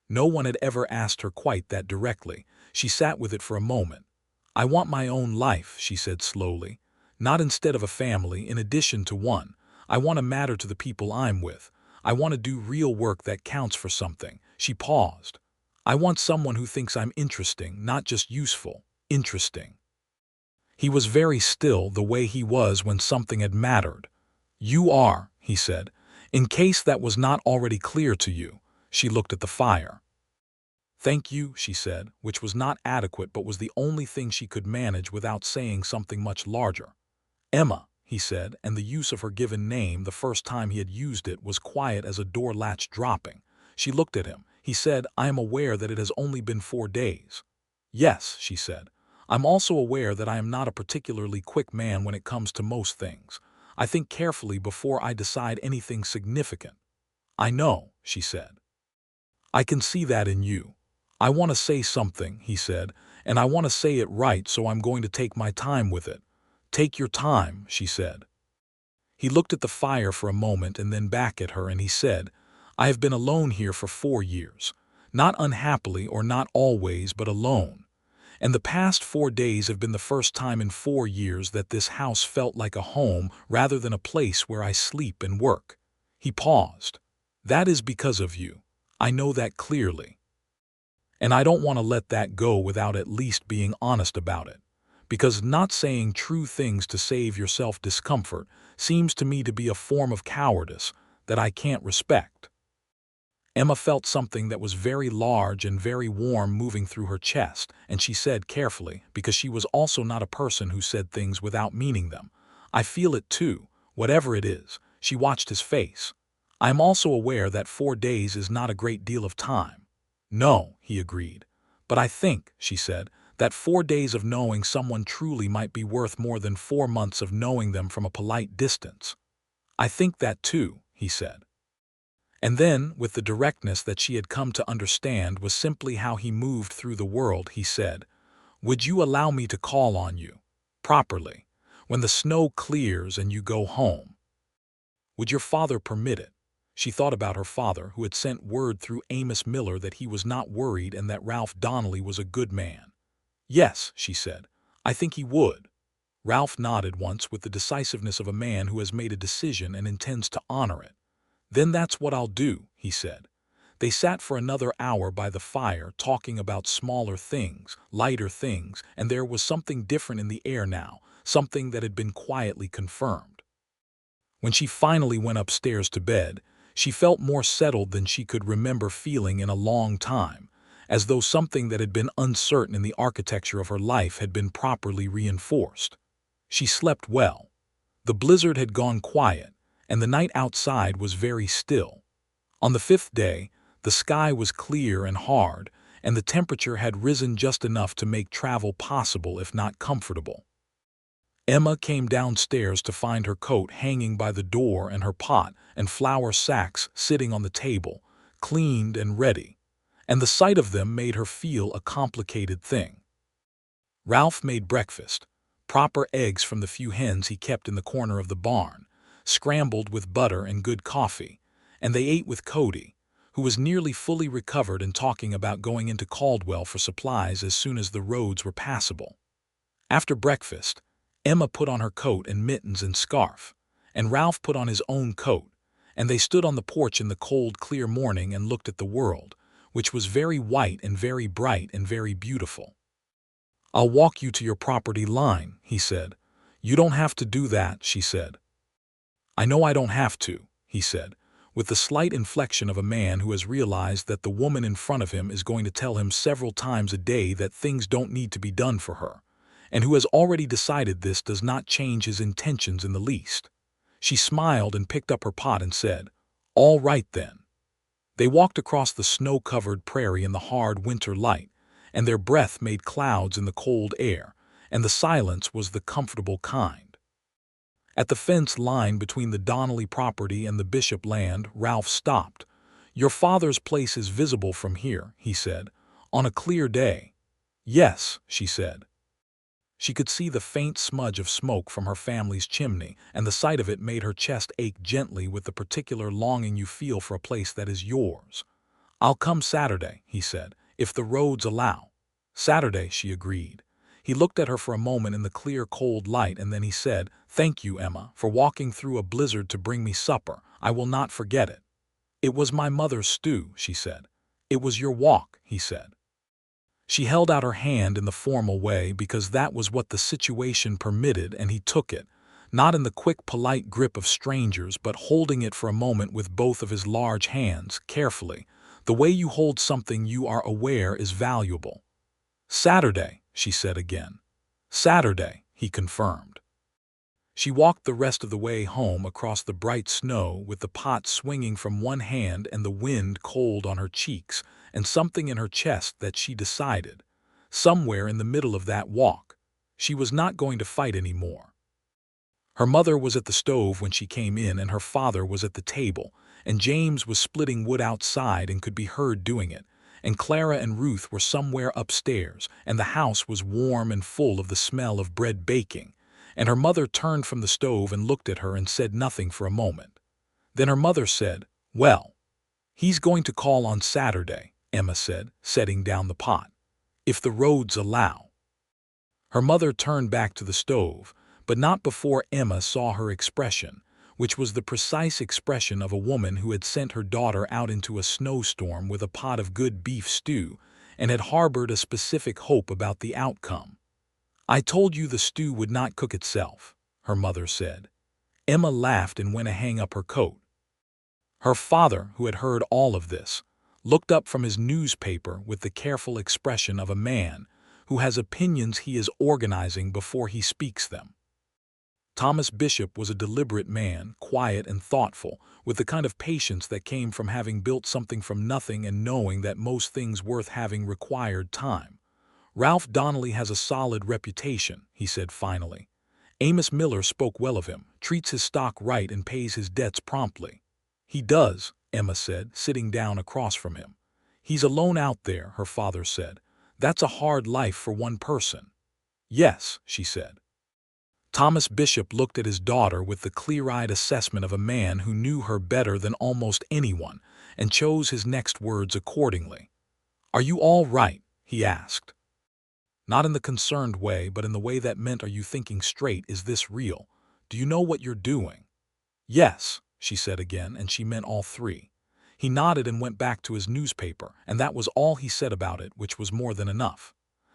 No one had ever asked her quite that directly. She sat with it for a moment. "I want my own life," she said slowly. "Not instead of a family, in addition to one. I want to matter to the people I'm with. I want to do real work that counts for something." She paused. "I want someone who thinks I'm interesting, not just useful. Interesting." He was very still, the way he was when something had mattered. "You are," he said. "In case that was not already clear to you." She looked at the fire. "Thank you," she said, which was not adequate but was the only thing she could manage without saying something much larger. "Emma," he said, and the use of her given name the first time he had used it was quiet as a door latch dropping. She looked at him. He said, "I am aware that it has only been 4 days." "Yes," she said. "I'm also aware that I am not a particularly quick man when it comes to most things. I think carefully before I decide anything significant." "I know," she said. "I can see that in you." "I want to say something," he said, "and I want to say it right, so I'm going to take my time with it." "Take your time," she said. He looked at the fire for a moment and then back at her, and he said, "I have been alone here for 4 years. Not unhappily or not always, but alone. And the past 4 days have been the first time in 4 years that this house felt like a home rather than a place where I sleep and work." He paused. "That is because of you. I know that clearly. And I don't want to let that go without at least being honest about it. Because not saying true things to save yourself discomfort seems to me to be a form of cowardice that I can't respect." Emma felt something that was very large and very warm moving through her chest, and she said carefully, because she was also not a person who said things without meaning them, "I feel it too, whatever it is." She watched his face. "I am also aware that 4 days is not a great deal of time." "No," he agreed. "But I think," she said, "that 4 days of knowing someone truly might be worth more than 4 months of knowing them from a polite distance." "I think that too," he said. And then, with the directness that she had come to understand was simply how he moved through the world, he said, "Would you allow me to call on you, properly, when the snow clears and you go home? Would your father permit it?" She thought about her father, who had sent word through Amos Miller that he was not worried and that Ralph Donnelly was a good man. "Yes," she said, "I think he would." Ralph nodded once with the decisiveness of a man who has made a decision and intends to honor it. "Then that's what I'll do," he said. They sat for another hour by the fire, talking about smaller things, lighter things, and there was something different in the air now, something that had been quietly confirmed. When she finally went upstairs to bed, she felt more settled than she could remember feeling in a long time, as though something that had been uncertain in the architecture of her life had been properly reinforced. She slept well. The blizzard had gone quiet, and the night outside was very still. On the 5th day, the sky was clear and hard, and the temperature had risen just enough to make travel possible if not comfortable. Emma came downstairs to find her coat hanging by the door and her pot and flour sacks sitting on the table, cleaned and ready, and the sight of them made her feel a complicated thing. Ralph made breakfast, proper eggs from the few hens he kept in the corner of the barn, scrambled with butter and good coffee, and they ate with Cody, who was nearly fully recovered and talking about going into Caldwell for supplies as soon as the roads were passable. After breakfast, Emma put on her coat and mittens and scarf, and Ralph put on his own coat, and they stood on the porch in the cold, clear morning and looked at the world, which was very white and very bright and very beautiful. "I'll walk you to your property line," he said. "You don't have to do that," she said. "I know I don't have to," he said, with the slight inflection of a man who has realized that the woman in front of him is going to tell him several times a day that things don't need to be done for her, and who has already decided this does not change his intentions in the least. She smiled and picked up her pot and said, "All right then." They walked across the snow-covered prairie in the hard winter light, and their breath made clouds in the cold air, and the silence was the comfortable kind. At the fence line between the Donnelly property and the Bishop land, Ralph stopped. "Your father's place is visible from here," he said, "on a clear day." "Yes," she said. She could see the faint smudge of smoke from her family's chimney, and the sight of it made her chest ache gently with the particular longing you feel for a place that is yours. "I'll come Saturday," he said, "if the roads allow." "Saturday," she agreed. He looked at her for a moment in the clear, cold light, and then he said, "Thank you, Emma, for walking through a blizzard to bring me supper. I will not forget it." "It was my mother's stew," she said. "It was your walk," he said. She held out her hand in the formal way because that was what the situation permitted, and he took it, not in the quick, polite grip of strangers, but holding it for a moment with both of his large hands, carefully. The way you hold something you are aware is valuable. "Saturday," she said again. "Saturday," he confirmed. She walked the rest of the way home across the bright snow with the pot swinging from one hand and the wind cold on her cheeks, and something in her chest that she decided, somewhere in the middle of that walk, she was not going to fight any more. Her mother was at the stove when she came in, and her father was at the table, and James was splitting wood outside and could be heard doing it, and Clara and Ruth were somewhere upstairs, and the house was warm and full of the smell of bread baking, and her mother turned from the stove and looked at her and said nothing for a moment. Then her mother said, "Well, he's going to call on Saturday," Emma said, setting down the pot, "if the roads allow." Her mother turned back to the stove, but not before Emma saw her expression, which was the precise expression of a woman who had sent her daughter out into a snowstorm with a pot of good beef stew and had harbored a specific hope about the outcome. "I told you the stew would not cook itself," her mother said. Emma laughed and went to hang up her coat. Her father, who had heard all of this, looked up from his newspaper with the careful expression of a man who has opinions he is organizing before he speaks them. Thomas Bishop was a deliberate man, quiet and thoughtful, with the kind of patience that came from having built something from nothing and knowing that most things worth having required time. "Ralph Donnelly has a solid reputation," he said finally. "Amos Miller spoke well of him, treats his stock right and pays his debts promptly." "He does," Emma said, sitting down across from him. "He's alone out there," her father said. "That's a hard life for one person." "Yes," she said. Thomas Bishop looked at his daughter with the clear-eyed assessment of a man who knew her better than almost anyone, and chose his next words accordingly. "Are you all right?" he asked. Not in the concerned way, but in the way that meant, "Are you thinking straight? Is this real? Do you know what you're doing?" "Yes," she said again, and she meant all three. He nodded and went back to his newspaper, and that was all he said about it, which was more than enough.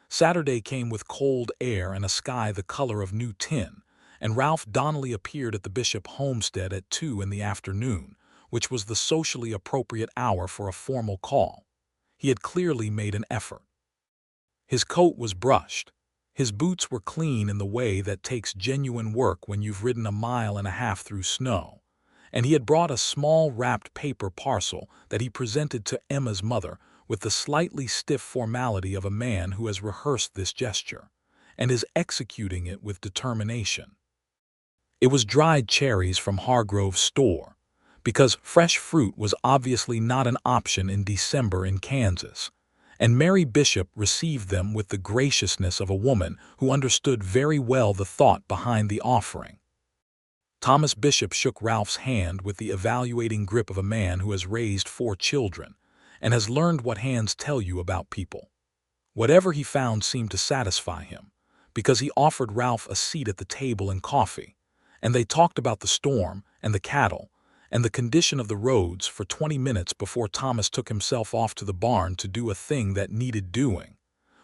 Saturday came with cold air and a sky the color of new tin, and Ralph Donnelly appeared at the Bishop homestead at 2 in the afternoon, which was the socially appropriate hour for a formal call. He had clearly made an effort. His coat was brushed. His boots were clean in the way that takes genuine work when you've ridden a mile and a half through snow, and he had brought a small wrapped paper parcel that he presented to Emma's mother with the slightly stiff formality of a man who has rehearsed this gesture and is executing it with determination. It was dried cherries from Hargrove's store, because fresh fruit was obviously not an option in December in Kansas, and Mary Bishop received them with the graciousness of a woman who understood very well the thought behind the offering. Thomas Bishop shook Ralph's hand with the evaluating grip of a man who has raised 4 children and has learned what hands tell you about people. Whatever he found seemed to satisfy him, because he offered Ralph a seat at the table and coffee, and they talked about the storm and the cattle and the condition of the roads for 20 minutes before Thomas took himself off to the barn to do a thing that needed doing,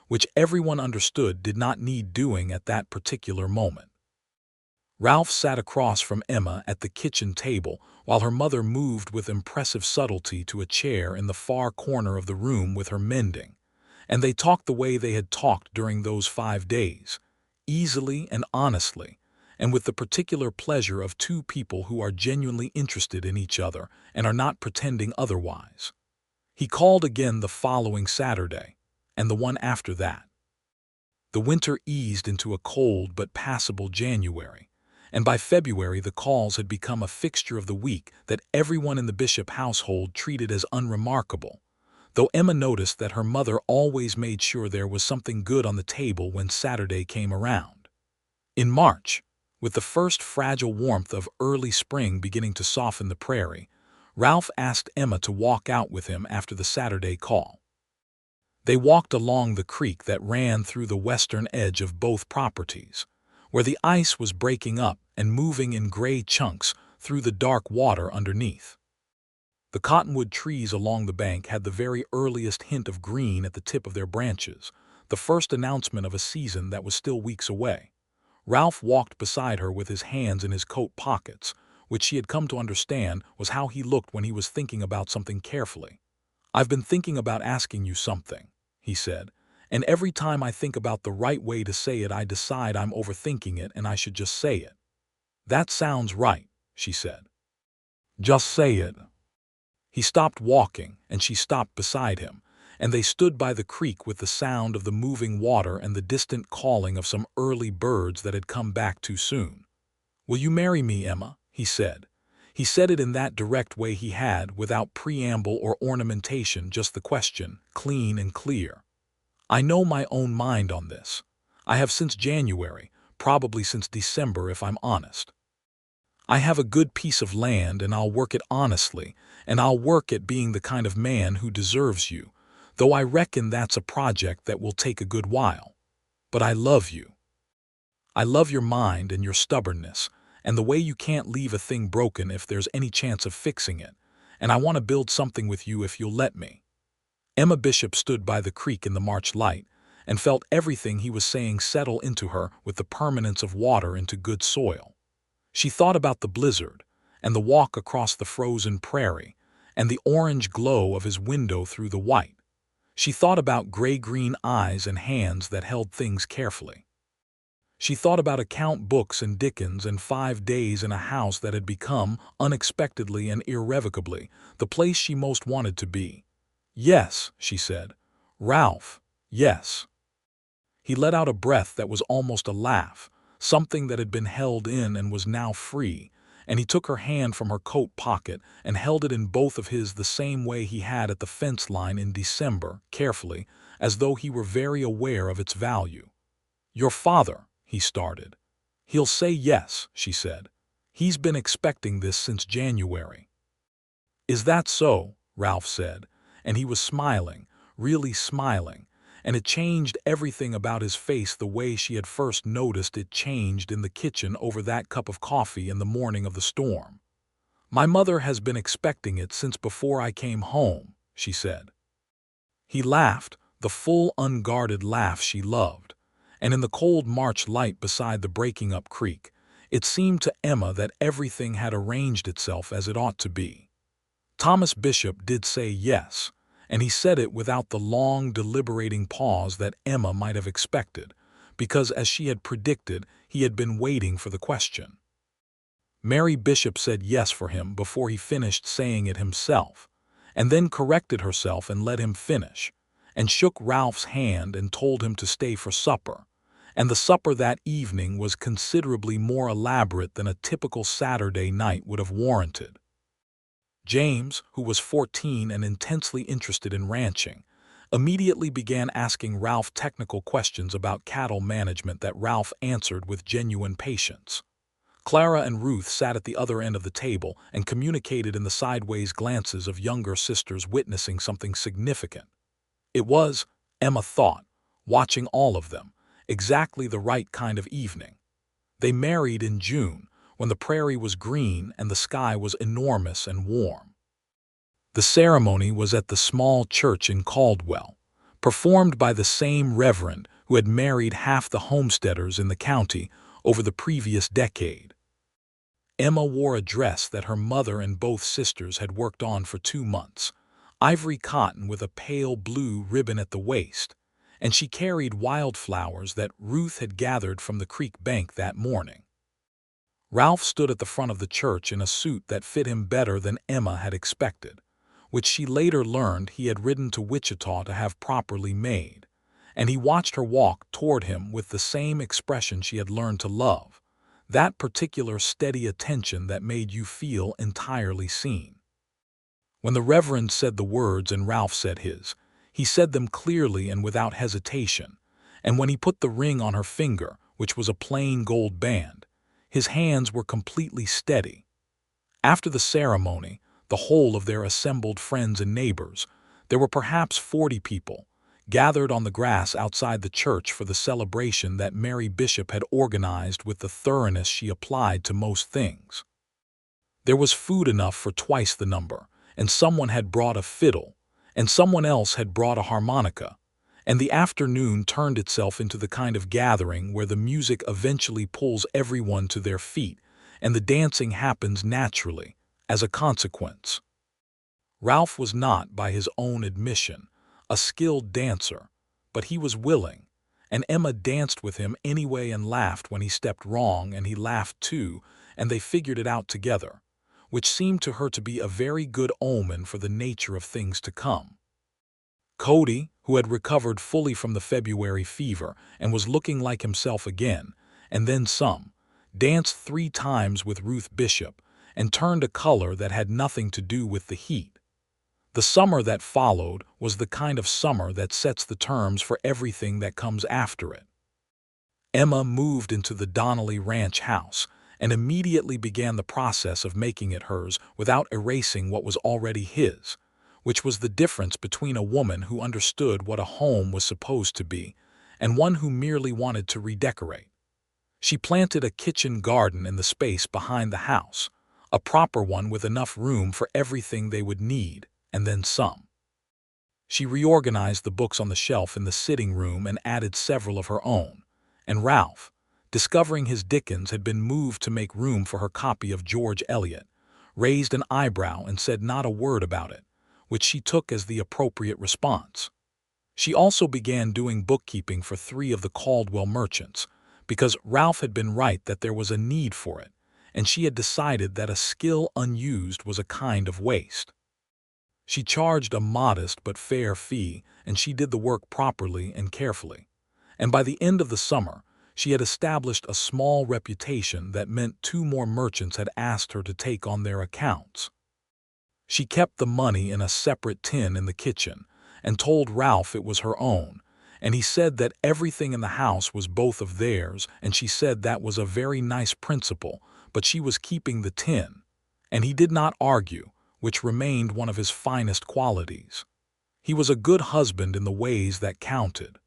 which everyone understood did not need doing at that particular moment. Ralph sat across from Emma at the kitchen table while her mother moved with impressive subtlety to a chair in the far corner of the room with her mending, and they talked the way they had talked during those 5 days, easily and honestly, and with the particular pleasure of two people who are genuinely interested in each other and are not pretending otherwise. He called again the following Saturday, and the one after that. The winter eased into a cold but passable January, and by February the calls had become a fixture of the week that everyone in the Bishop household treated as unremarkable, though Emma noticed that her mother always made sure there was something good on the table when Saturday came around. In March, with the first fragile warmth of early spring beginning to soften the prairie, Ralph asked Emma to walk out with him after the Saturday call. They walked along the creek that ran through the western edge of both properties, where the ice was breaking up and moving in gray chunks through the dark water underneath. The cottonwood trees along the bank had the very earliest hint of green at the tip of their branches, the first announcement of a season that was still weeks away. Ralph walked beside her with his hands in his coat pockets, which she had come to understand was how he looked when he was thinking about something carefully. "I've been thinking about asking you something," he said, "and every time I think about the right way to say it I decide I'm overthinking it and I should just say it." "That sounds right," she said. "Just say it." He stopped walking, and she stopped beside him, and they stood by the creek with the sound of the moving water and the distant calling of some early birds that had come back too soon. "Will you marry me, Emma?" he said. He said it in that direct way he had, without preamble or ornamentation, just the question, clean and clear. "I know my own mind on this. I have since January, probably since December if I'm honest. I have a good piece of land and I'll work it honestly, and I'll work at being the kind of man who deserves you, though I reckon that's a project that will take a good while. But I love you. I love your mind and your stubbornness, and the way you can't leave a thing broken if there's any chance of fixing it, and I want to build something with you if you'll let me." Emma Bishop stood by the creek in the March light and felt everything he was saying settle into her with the permanence of water into good soil. She thought about the blizzard, and the walk across the frozen prairie, and the orange glow of his window through the white. She thought about gray-green eyes and hands that held things carefully. She thought about account books and Dickens and 5 days in a house that had become, unexpectedly and irrevocably, the place she most wanted to be. "Yes," she said. "Ralph, yes." He let out a breath that was almost a laugh, something that had been held in and was now free, and he took her hand from her coat pocket and held it in both of his the same way he had at the fence line in December, carefully, as though he were very aware of its value. "Your father," he started. "He'll say yes," she said. "He's been expecting this since January." "Is that so?" Ralph said, and he was smiling, really smiling, and it changed everything about his face the way she had first noticed it changed in the kitchen over that cup of coffee in the morning of the storm. "My mother has been expecting it since before I came home," she said. He laughed, the full, unguarded laugh she loved, and in the cold March light beside the breaking up creek, it seemed to Emma that everything had arranged itself as it ought to be. Thomas Bishop did say yes, and he said it without the long, deliberating pause that Emma might have expected, because, as she had predicted, he had been waiting for the question. Mary Bishop said yes for him before he finished saying it himself, and then corrected herself and let him finish, and shook Ralph's hand and told him to stay for supper, and the supper that evening was considerably more elaborate than a typical Saturday night would have warranted. James, who was 14 and intensely interested in ranching, immediately began asking Ralph technical questions about cattle management that Ralph answered with genuine patience. Clara and Ruth sat at the other end of the table and communicated in the sideways glances of younger sisters witnessing something significant. It was, Emma thought, watching all of them, exactly the right kind of evening. They married in June, when the prairie was green and the sky was enormous and warm. The ceremony was at the small church in Caldwell, performed by the same reverend who had married half the homesteaders in the county over the previous decade. Emma wore a dress that her mother and both sisters had worked on for 2 months, ivory cotton with a pale blue ribbon at the waist, and she carried wildflowers that Ruth had gathered from the creek bank that morning. Ralph stood at the front of the church in a suit that fit him better than Emma had expected, which she later learned he had ridden to Wichita to have properly made, and he watched her walk toward him with the same expression she had learned to love, that particular steady attention that made you feel entirely seen. When the Reverend said the words and Ralph said his, he said them clearly and without hesitation, and when he put the ring on her finger, which was a plain gold band, his hands were completely steady. After the ceremony, the whole of their assembled friends and neighbors, there were perhaps 40 people, gathered on the grass outside the church for the celebration that Mary Bishop had organized with the thoroughness she applied to most things. There was food enough for twice the number, and someone had brought a fiddle, and someone else had brought a harmonica, and the afternoon turned itself into the kind of gathering where the music eventually pulls everyone to their feet, and the dancing happens naturally, as a consequence. Ralph was not, by his own admission, a skilled dancer, but he was willing, and Emma danced with him anyway and laughed when he stepped wrong, and he laughed too, and they figured it out together, which seemed to her to be a very good omen for the nature of things to come. Cody, who had recovered fully from the February fever and was looking like himself again, and then some, danced 3 times with Ruth Bishop and turned a color that had nothing to do with the heat. The summer that followed was the kind of summer that sets the terms for everything that comes after it. Emma moved into the Donnelly ranch house and immediately began the process of making it hers without erasing what was already his, which was the difference between a woman who understood what a home was supposed to be and one who merely wanted to redecorate. She planted a kitchen garden in the space behind the house, a proper one with enough room for everything they would need, and then some. She reorganized the books on the shelf in the sitting room and added several of her own, and Ralph, discovering his Dickens had been moved to make room for her copy of George Eliot, raised an eyebrow and said not a word about it, which she took as the appropriate response. She also began doing bookkeeping for 3 of the Caldwell merchants, because Ralph had been right that there was a need for it, and she had decided that a skill unused was a kind of waste. She charged a modest but fair fee, and she did the work properly and carefully, and by the end of the summer, she had established a small reputation that meant 2 more merchants had asked her to take on their accounts. She kept the money in a separate tin in the kitchen and told Ralph it was her own, and he said that everything in the house was both of theirs, and she said that was a very nice principle, but she was keeping the tin, and he did not argue, which remained one of his finest qualities. He was a good husband in the ways that counted.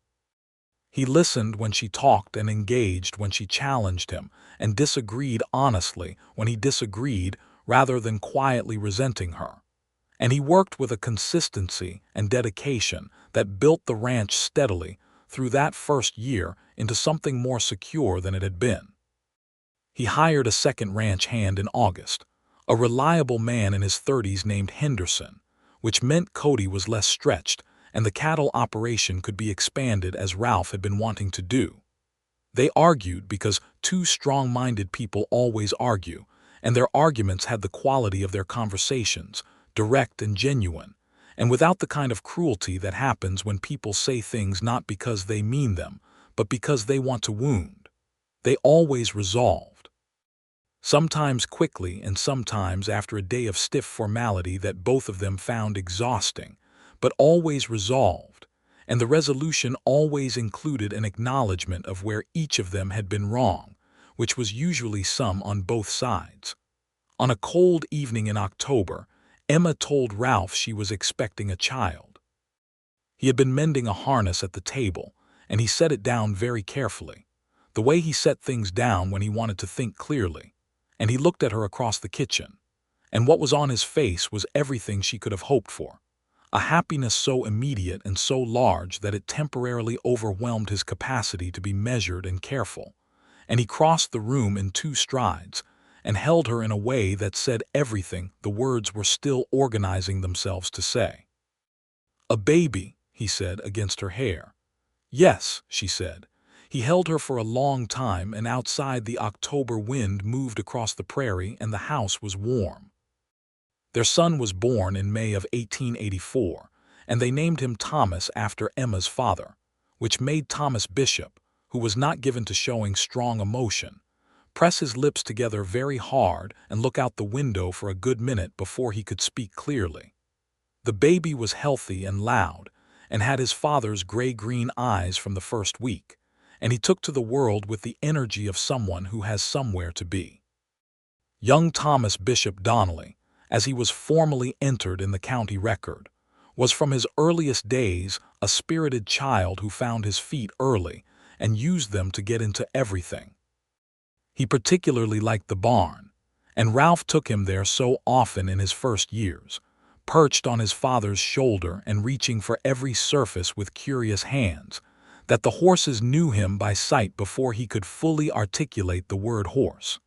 He listened when she talked and engaged when she challenged him, and disagreed honestly when he disagreed rather than quietly resenting her. And he worked with a consistency and dedication that built the ranch steadily through that first year into something more secure than it had been. He hired a second ranch hand in August, a reliable man in his 30s named Henderson, which meant Cody was less stretched and the cattle operation could be expanded as Ralph had been wanting to do. They argued because 2 strong-minded people always argue, and their arguments had the quality of their conversations, direct and genuine, and without the kind of cruelty that happens when people say things not because they mean them, but because they want to wound. They always resolved. Sometimes quickly and sometimes after a day of stiff formality that both of them found exhausting, but always resolved, and the resolution always included an acknowledgement of where each of them had been wrong, which was usually some on both sides. On a cold evening in October, Emma told Ralph she was expecting a child. He had been mending a harness at the table, and he set it down very carefully, the way he set things down when he wanted to think clearly, and he looked at her across the kitchen, and what was on his face was everything she could have hoped for, a happiness so immediate and so large that it temporarily overwhelmed his capacity to be measured and careful, and he crossed the room in 2 strides and held her in a way that said everything the words were still organizing themselves to say. "A baby," he said against her hair. "Yes," she said. He held her for a long time, and outside the October wind moved across the prairie and the house was warm. Their son was born in May of 1884, and they named him Thomas after Emma's father, which made Thomas Bishop, who was not given to showing strong emotion, press his lips together very hard and look out the window for a good minute before he could speak clearly. The baby was healthy and loud, and had his father's gray-green eyes from the first week, and he took to the world with the energy of someone who has somewhere to be. Young Thomas Bishop Donnelly, as he was formally entered in the county record, was from his earliest days a spirited child who found his feet early and used them to get into everything. He particularly liked the barn, and Ralph took him there so often in his first years, perched on his father's shoulder and reaching for every surface with curious hands, that the horses knew him by sight before he could fully articulate the word horse.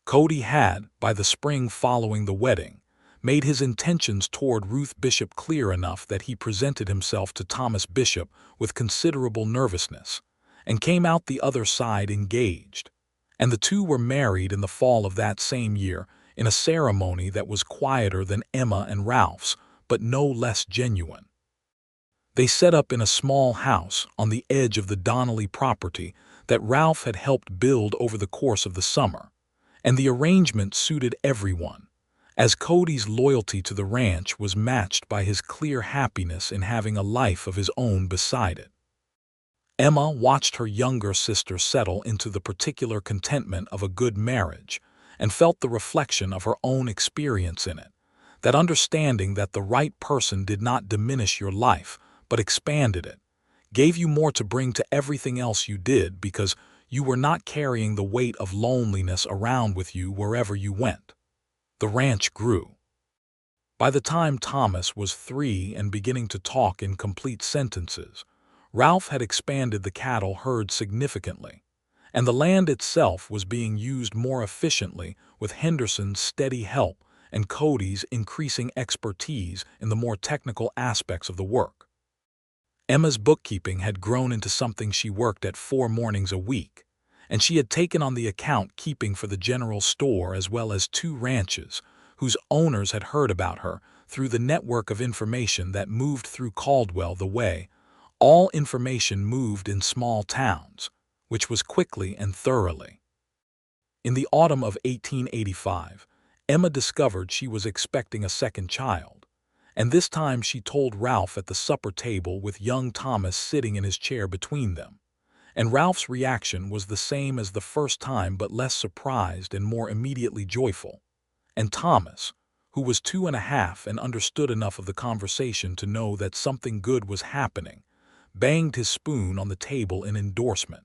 Cody had, by the spring following the wedding, made his intentions toward Ruth Bishop clear enough that he presented himself to Thomas Bishop with considerable nervousness, and came out the other side engaged, and the two were married in the fall of that same year in a ceremony that was quieter than Emma and Ralph's, but no less genuine. They set up in a small house on the edge of the Donnelly property that Ralph had helped build over the course of the summer, and the arrangement suited everyone, as Cody's loyalty to the ranch was matched by his clear happiness in having a life of his own beside it. Emma watched her younger sister settle into the particular contentment of a good marriage and felt the reflection of her own experience in it, that understanding that the right person did not diminish your life but expanded it, gave you more to bring to everything else you did because you were not carrying the weight of loneliness around with you wherever you went. The ranch grew. By the time Thomas was 3 and beginning to talk in complete sentences, Ralph had expanded the cattle herd significantly, and the land itself was being used more efficiently with Henderson's steady help and Cody's increasing expertise in the more technical aspects of the work. Emma's bookkeeping had grown into something she worked at 4 mornings a week, and she had taken on the account keeping for the general store as well as 2 ranches, whose owners had heard about her through the network of information that moved through Caldwell the way all information moved in small towns, which was quickly and thoroughly. In the autumn of 1885, Emma discovered she was expecting a second child, and this time she told Ralph at the supper table with young Thomas sitting in his chair between them, and Ralph's reaction was the same as the first time but less surprised and more immediately joyful, and Thomas, who was 2½ and understood enough of the conversation to know that something good was happening, banged his spoon on the table in endorsement.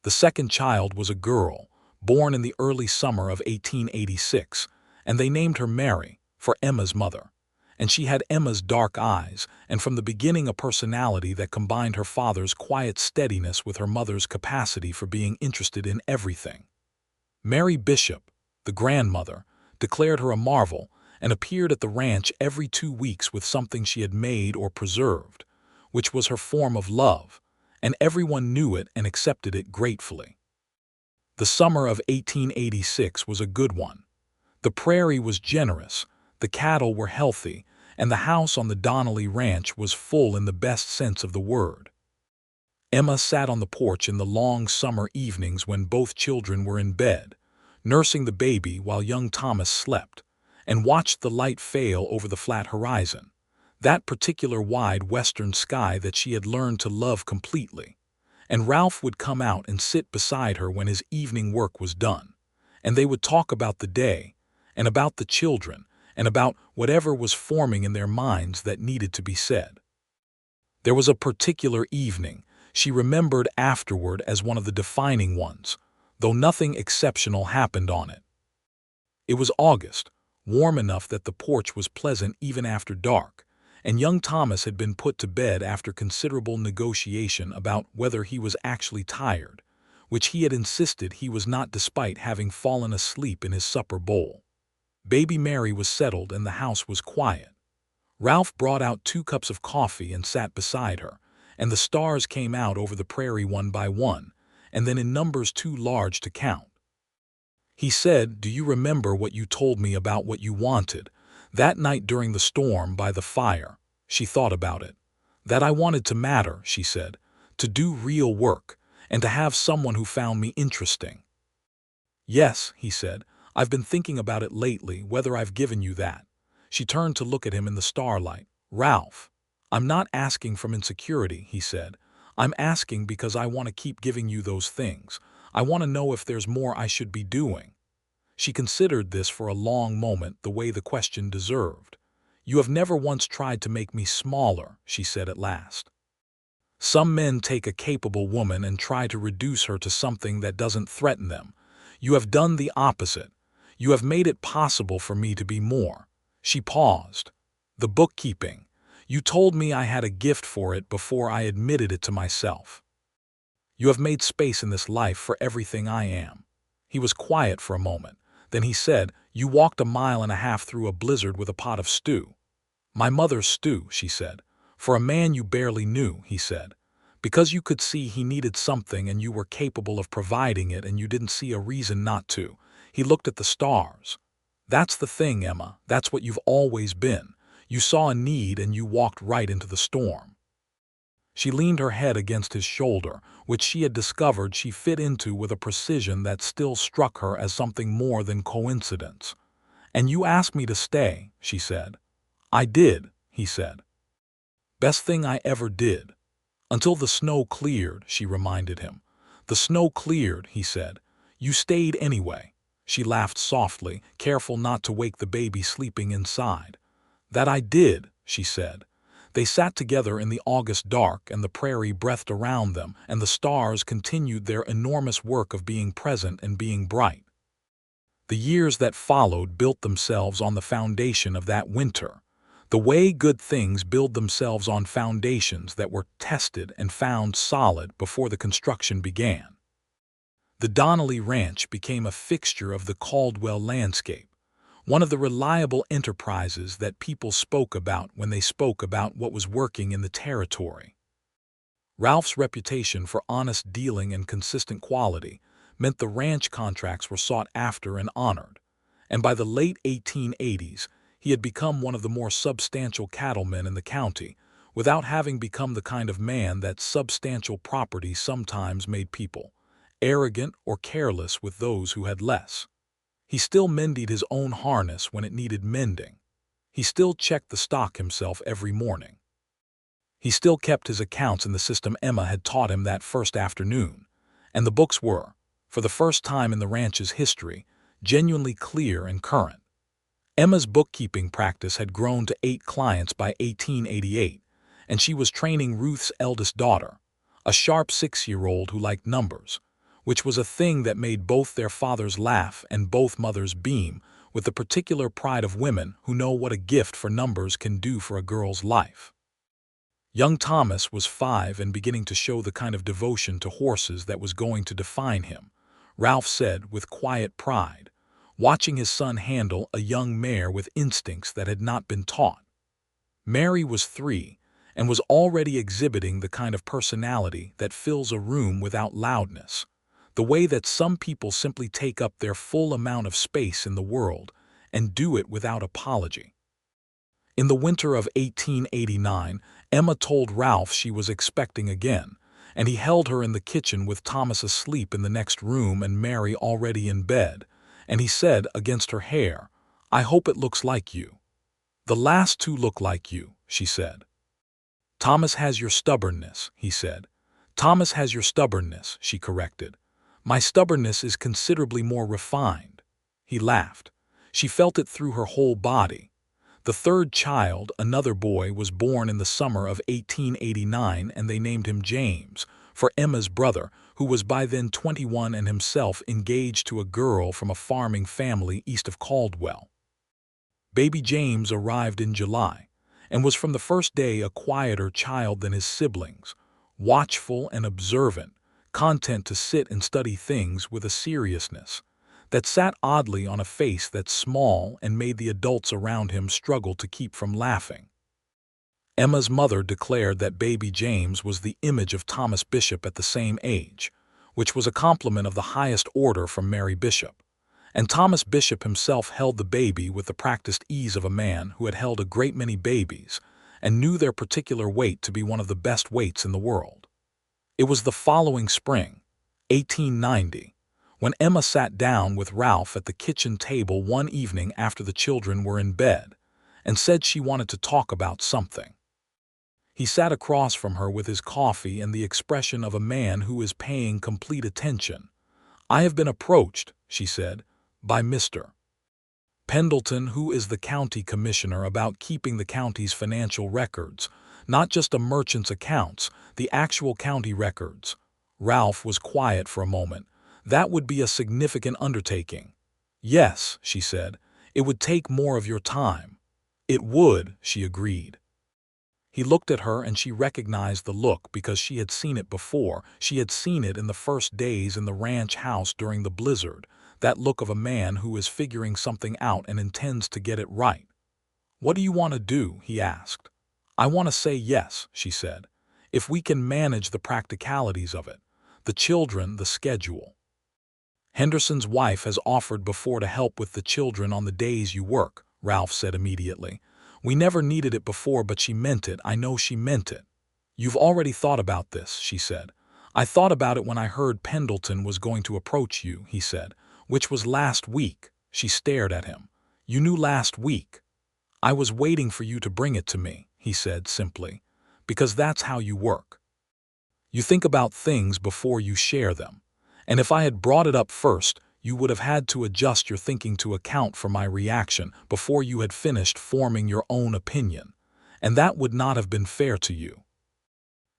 The second child was a girl, born in the early summer of 1886, and they named her Mary, for Emma's mother, and she had Emma's dark eyes and from the beginning a personality that combined her father's quiet steadiness with her mother's capacity for being interested in everything. Mary Bishop, the grandmother, declared her a marvel and appeared at the ranch every 2 weeks with something she had made or preserved, which was her form of love, and everyone knew it and accepted it gratefully. The summer of 1886 was a good one. The prairie was generous, the cattle were healthy, and the house on the Donnelly ranch was full in the best sense of the word. Emma sat on the porch in the long summer evenings when both children were in bed, nursing the baby while young Thomas slept, and watched the light fail over the flat horizon, that particular wide western sky that she had learned to love completely, and Ralph would come out and sit beside her when his evening work was done, and they would talk about the day, and about the children, and about whatever was forming in their minds that needed to be said. There was a particular evening she remembered afterward as one of the defining ones, though nothing exceptional happened on it. It was August, warm enough that the porch was pleasant even after dark, and young Thomas had been put to bed after considerable negotiation about whether he was actually tired, which he had insisted he was not despite having fallen asleep in his supper bowl. Baby Mary was settled and the house was quiet. Ralph brought out 2 cups of coffee and sat beside her, and the stars came out over the prairie one by one, and then in numbers too large to count. He said, "Do you remember what you told me about what you wanted, that night during the storm by the fire?" She thought about it. "That I wanted to matter," she said, "to do real work, and to have someone who found me interesting." "Yes," he said, "I've been thinking about it lately, whether I've given you that." She turned to look at him in the starlight. "Ralph, I'm not asking from insecurity," he said. "I'm asking because I want to keep giving you those things. I want to know if there's more I should be doing." She considered this for a long moment, the way the question deserved. "You have never once tried to make me smaller," she said at last. "Some men take a capable woman and try to reduce her to something that doesn't threaten them. You have done the opposite. You have made it possible for me to be more." She paused. "The bookkeeping. You told me I had a gift for it before I admitted it to myself. You have made space in this life for everything I am." He was quiet for a moment. Then he said, "You walked a mile and a half through a blizzard with a pot of stew." "My mother's stew," she said. "For a man you barely knew," he said. "Because you could see he needed something and you were capable of providing it and you didn't see a reason not to." He looked at the stars. "That's the thing, Emma. That's what you've always been. You saw a need and you walked right into the storm." She leaned her head against his shoulder, which she had discovered she fit into with a precision that still struck her as something more than coincidence. "And you asked me to stay," she said. "I did," he said. "Best thing I ever did." "Until the snow cleared," she reminded him. "The snow cleared," he said. "You stayed anyway." She laughed softly, careful not to wake the baby sleeping inside. "That I did," she said. They sat together in the August dark, and the prairie breathed around them, and the stars continued their enormous work of being present and being bright. The years that followed built themselves on the foundation of that winter, the way good things build themselves on foundations that were tested and found solid before the construction began. The Donnelly Ranch became a fixture of the Caldwell landscape, one of the reliable enterprises that people spoke about when they spoke about what was working in the territory. Ralph's reputation for honest dealing and consistent quality meant the ranch contracts were sought after and honored, and by the late 1880s he had become one of the more substantial cattlemen in the county, without having become the kind of man that substantial property sometimes made people arrogant or careless with those who had less. He still mended his own harness when it needed mending. He still checked the stock himself every morning. He still kept his accounts in the system Emma had taught him that first afternoon, and the books were, for the first time in the ranch's history, genuinely clear and current. Emma's bookkeeping practice had grown to 8 clients by 1888, and she was training Ruth's eldest daughter, a sharp 6-year-old who liked numbers, which was a thing that made both their fathers laugh and both mothers beam with the particular pride of women who know what a gift for numbers can do for a girl's life. Young Thomas was 5 and beginning to show the kind of devotion to horses that was going to define him, Ralph said with quiet pride, watching his son handle a young mare with instincts that had not been taught. Mary was 3 and was already exhibiting the kind of personality that fills a room without loudness, the way that some people simply take up their full amount of space in the world and do it without apology. In the winter of 1889, Emma told Ralph she was expecting again, and he held her in the kitchen with Thomas asleep in the next room and Mary already in bed, and he said against her hair, "I hope it looks like you." "The last 2 look like you," she said. "Thomas has your stubbornness," he said. "Thomas has your stubbornness," she corrected. "My stubbornness is considerably more refined." He laughed. She felt it through her whole body. The 3rd child, another boy, was born in the summer of 1889, and they named him James, for Emma's brother, who was by then 21 and himself engaged to a girl from a farming family east of Caldwell. Baby James arrived in July, and was from the first day a quieter child than his siblings, watchful and observant, content to sit and study things with a seriousness that sat oddly on a face that's small and made the adults around him struggle to keep from laughing. Emma's mother declared that baby James was the image of Thomas Bishop at the same age, which was a compliment of the highest order from Mary Bishop. And Thomas Bishop himself held the baby with the practiced ease of a man who had held a great many babies and knew their particular weight to be one of the best weights in the world. It was the following spring, 1890, when Emma sat down with Ralph at the kitchen table one evening after the children were in bed and said she wanted to talk about something. He sat across from her with his coffee and the expression of a man who is paying complete attention. "I have been approached," she said, "by Mr. Pendleton, who is the county commissioner, about keeping the county's financial records, not just a merchant's accounts, the actual county records." Ralph was quiet for a moment. "That would be a significant undertaking." "Yes," she said, "it would take more of your time." "It would," she agreed. He looked at her and she recognized the look because she had seen it before. She had seen it in the first days in the ranch house during the blizzard, that look of a man who is figuring something out and intends to get it right. "What do you want to do?" he asked. "I want to say yes," she said, "if we can manage the practicalities of it, the children, the schedule." "Henderson's wife has offered before to help with the children on the days you work," Ralph said immediately. "We never needed it before, but she meant it. I know she meant it." "You've already thought about this," she said. "I thought about it when I heard Pendleton was going to approach you," he said, "which was last week." She stared at him. "You knew last week?" "I was waiting for you to bring it to me," he said simply, "because that's how you work. You think about things before you share them. And if I had brought it up first, you would have had to adjust your thinking to account for my reaction before you had finished forming your own opinion, and that would not have been fair to you."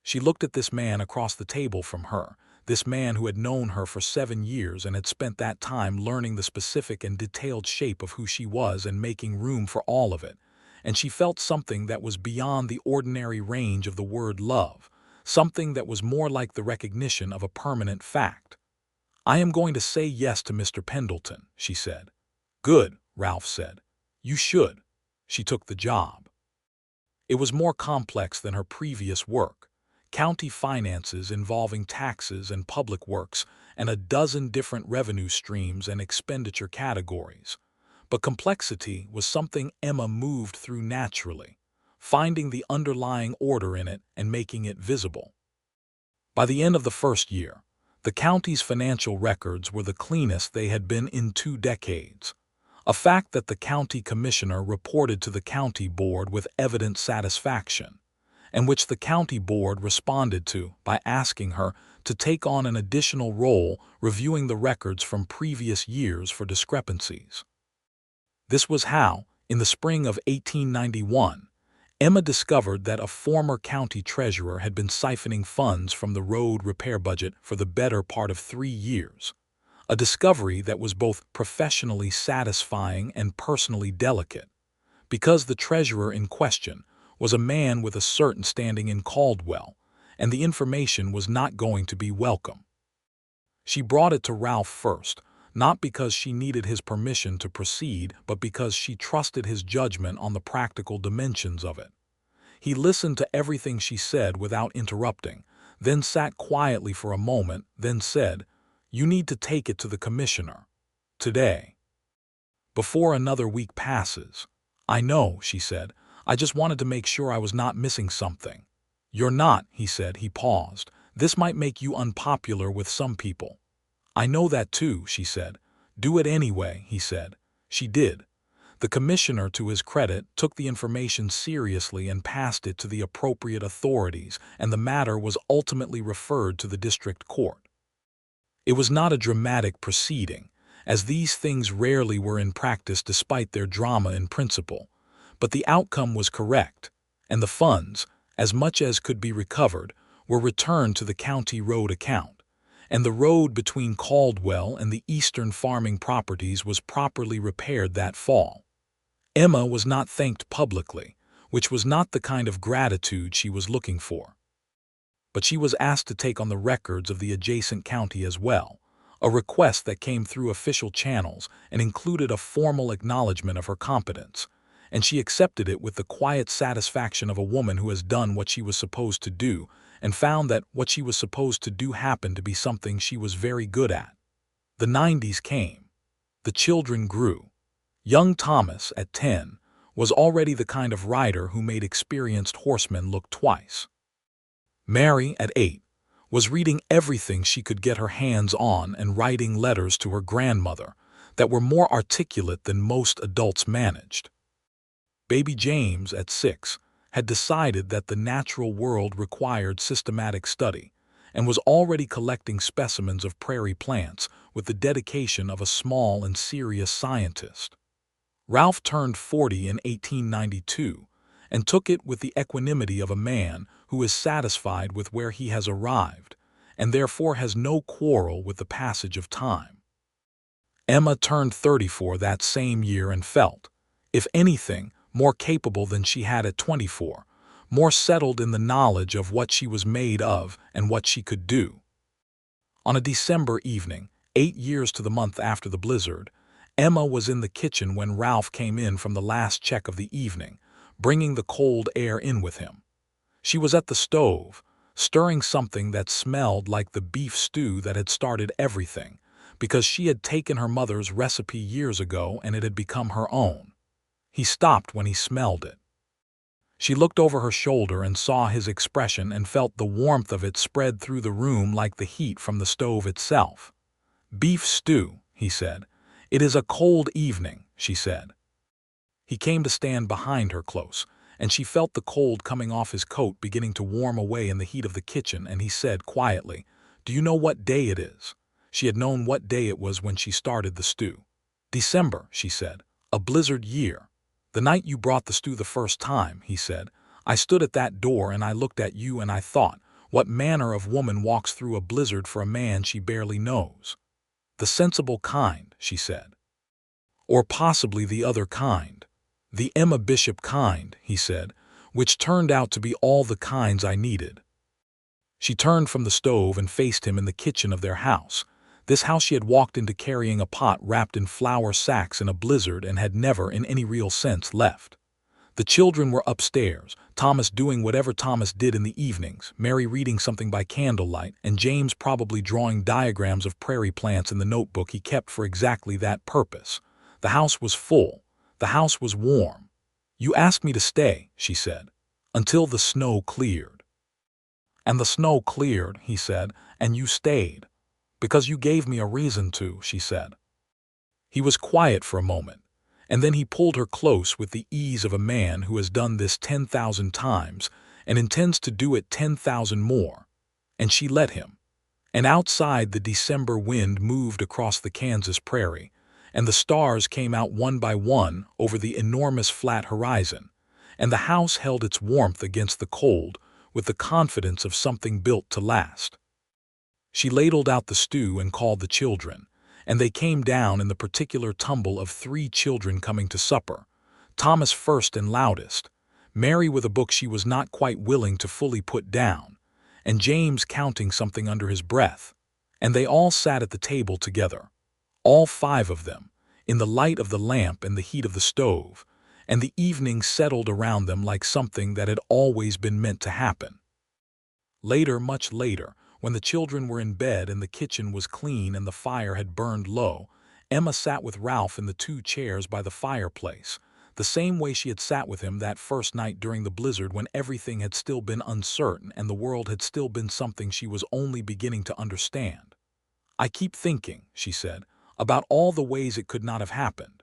She looked at this man across the table from her, this man who had known her for 7 years and had spent that time learning the specific and detailed shape of who she was and making room for all of it, and she felt something that was beyond the ordinary range of the word love, something that was more like the recognition of a permanent fact. "I am going to say yes to Mr. Pendleton," she said. "Good," Ralph said. "You should." She took the job. It was more complex than her previous work. County finances involving taxes and public works and a dozen different revenue streams and expenditure categories. But complexity was something Emma moved through naturally, finding the underlying order in it and making it visible. By the end of the first year, the county's financial records were the cleanest they had been in 2 decades, a fact that the county commissioner reported to the county board with evident satisfaction, and which the county board responded to by asking her to take on an additional role reviewing the records from previous years for discrepancies. This was how, in the spring of 1891, Emma discovered that a former county treasurer had been siphoning funds from the road repair budget for the better part of 3 years, a discovery that was both professionally satisfying and personally delicate, because the treasurer in question was a man with a certain standing in Caldwell, and the information was not going to be welcome. She brought it to Ralph first, not because she needed his permission to proceed, but because she trusted his judgment on the practical dimensions of it. He listened to everything she said without interrupting, then sat quietly for a moment, then said, "You need to take it to the commissioner. Today. Before another week passes." "I know," she said. "I just wanted to make sure I was not missing something." "You're not," he said. He paused. "This might make you unpopular with some people." "I know that too," she said. "Do it anyway," he said. She did. The commissioner, to his credit, took the information seriously and passed it to the appropriate authorities, and the matter was ultimately referred to the district court. It was not a dramatic proceeding, as these things rarely were in practice despite their drama in principle, but the outcome was correct, and the funds, as much as could be recovered, were returned to the county road account, and the road between Caldwell and the eastern farming properties was properly repaired that fall. Emma was not thanked publicly, which was not the kind of gratitude she was looking for. but she was asked to take on the records of the adjacent county as well, a request that came through official channels and included a formal acknowledgement of her competence, and she accepted it with the quiet satisfaction of a woman who has done what she was supposed to do and found that what she was supposed to do happened to be something she was very good at. The 90s came. The children grew. Young Thomas, at 10, was already the kind of rider who made experienced horsemen look twice. Mary, at 8, was reading everything she could get her hands on and writing letters to her grandmother that were more articulate than most adults managed. Baby James, at 6, had decided that the natural world required systematic study and was already collecting specimens of prairie plants with the dedication of a small and serious scientist. Ralph turned 40 in 1892 and took it with the equanimity of a man who is satisfied with where he has arrived and therefore has no quarrel with the passage of time. Emma turned 34 that same year and felt, if anything, more capable than she had at 24, more settled in the knowledge of what she was made of and what she could do. On a December evening, 8 years to the month after the blizzard, Emma was in the kitchen when Ralph came in from the last check of the evening, bringing the cold air in with him. She was at the stove, stirring something that smelled like the beef stew that had started everything, because she had taken her mother's recipe years ago and it had become her own. He stopped when he smelled it. She looked over her shoulder and saw his expression and felt the warmth of it spread through the room like the heat from the stove itself. "Beef stew," he said. "It is a cold evening," she said. He came to stand behind her close, and she felt the cold coming off his coat beginning to warm away in the heat of the kitchen, and he said quietly, "Do you know what day it is?" She had known what day it was when she started the stew. "December," she said. "A blizzard year." "The night you brought the stew the first time," he said, "I stood at that door and I looked at you and I thought, what manner of woman walks through a blizzard for a man she barely knows?" "The sensible kind," she said. "Or possibly the other kind. The Emma Bishop kind," he said, "which turned out to be all the kinds I needed." She turned from the stove and faced him in the kitchen of their house, this house she had walked into carrying a pot wrapped in flour sacks in a blizzard and had never, in any real sense, left. The children were upstairs, Thomas doing whatever Thomas did in the evenings, Mary reading something by candlelight, and James probably drawing diagrams of prairie plants in the notebook he kept for exactly that purpose. The house was full. The house was warm. "You asked me to stay," she said, "until the snow cleared." "And the snow cleared," he said, "and you stayed." "Because you gave me a reason to," she said. He was quiet for a moment, and then he pulled her close with the ease of a man who has done this 10,000 times and intends to do it 10,000 more, and she let him. And outside the December wind moved across the Kansas prairie, and the stars came out one by one over the enormous flat horizon, and the house held its warmth against the cold with the confidence of something built to last. She ladled out the stew and called the children, and they came down in the particular tumble of 3 children coming to supper, Thomas first and loudest, Mary with a book she was not quite willing to fully put down, and James counting something under his breath, and they all sat at the table together, all 5 of them, in the light of the lamp and the heat of the stove, and the evening settled around them like something that had always been meant to happen. Later, much later, when the children were in bed and the kitchen was clean and the fire had burned low, Emma sat with Ralph in the 2 chairs by the fireplace, the same way she had sat with him that first night during the blizzard when everything had still been uncertain and the world had still been something she was only beginning to understand. "I keep thinking," she said, "about all the ways it could not have happened."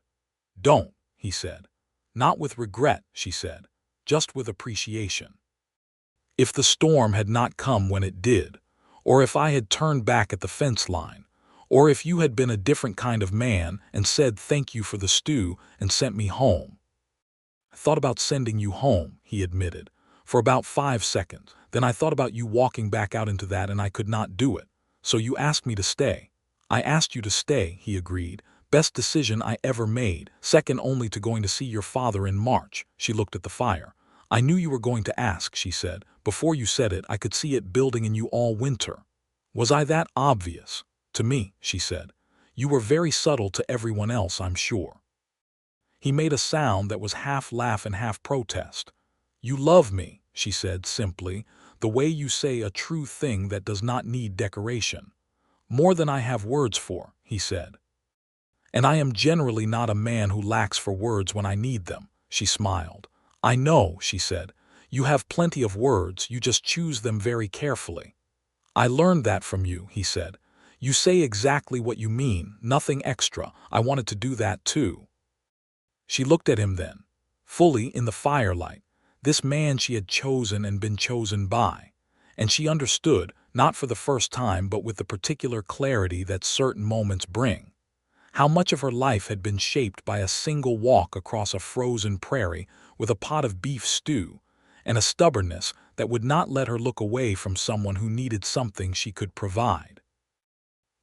"Don't," he said. "Not with regret," she said, "just with appreciation. If the storm had not come when it did, or if I had turned back at the fence line, or if you had been a different kind of man and said thank you for the stew and sent me home." "I thought about sending you home," he admitted, "for about 5 seconds. Then I thought about you walking back out into that and I could not do it. So you asked me to stay." "I asked you to stay," he agreed. "Best decision I ever made, second only to going to see your father in March." She looked at the fire. "I knew you were going to ask," she said. "Before you said it, I could see it building in you all winter." "Was I that obvious?" "To me," she said. "You were very subtle to everyone else, I'm sure." He made a sound that was half laugh and half protest. "You love me," she said simply, "the way you say a true thing that does not need decoration." "More than I have words for," he said. "And I am generally not a man who lacks for words when I need them," she smiled. "I know," she said. "You have plenty of words, you just choose them very carefully." "I learned that from you," he said. "You say exactly what you mean, nothing extra. I wanted to do that too." She looked at him then, fully in the firelight, this man she had chosen and been chosen by. And she understood, not for the first time but with the particular clarity that certain moments bring, how much of her life had been shaped by a single walk across a frozen prairie with a pot of beef stew, and a stubbornness that would not let her look away from someone who needed something she could provide.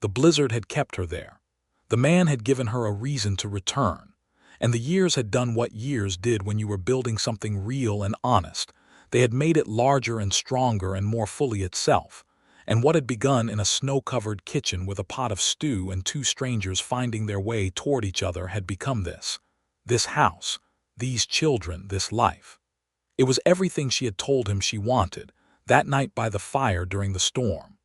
The blizzard had kept her there. The man had given her a reason to return. And the years had done what years did when you were building something real and honest. They had made it larger and stronger and more fully itself. And what had begun in a snow-covered kitchen with a pot of stew and two strangers finding their way toward each other had become this. This house, these children, this life. It was everything she had told him she wanted, that night by the fire during the storm.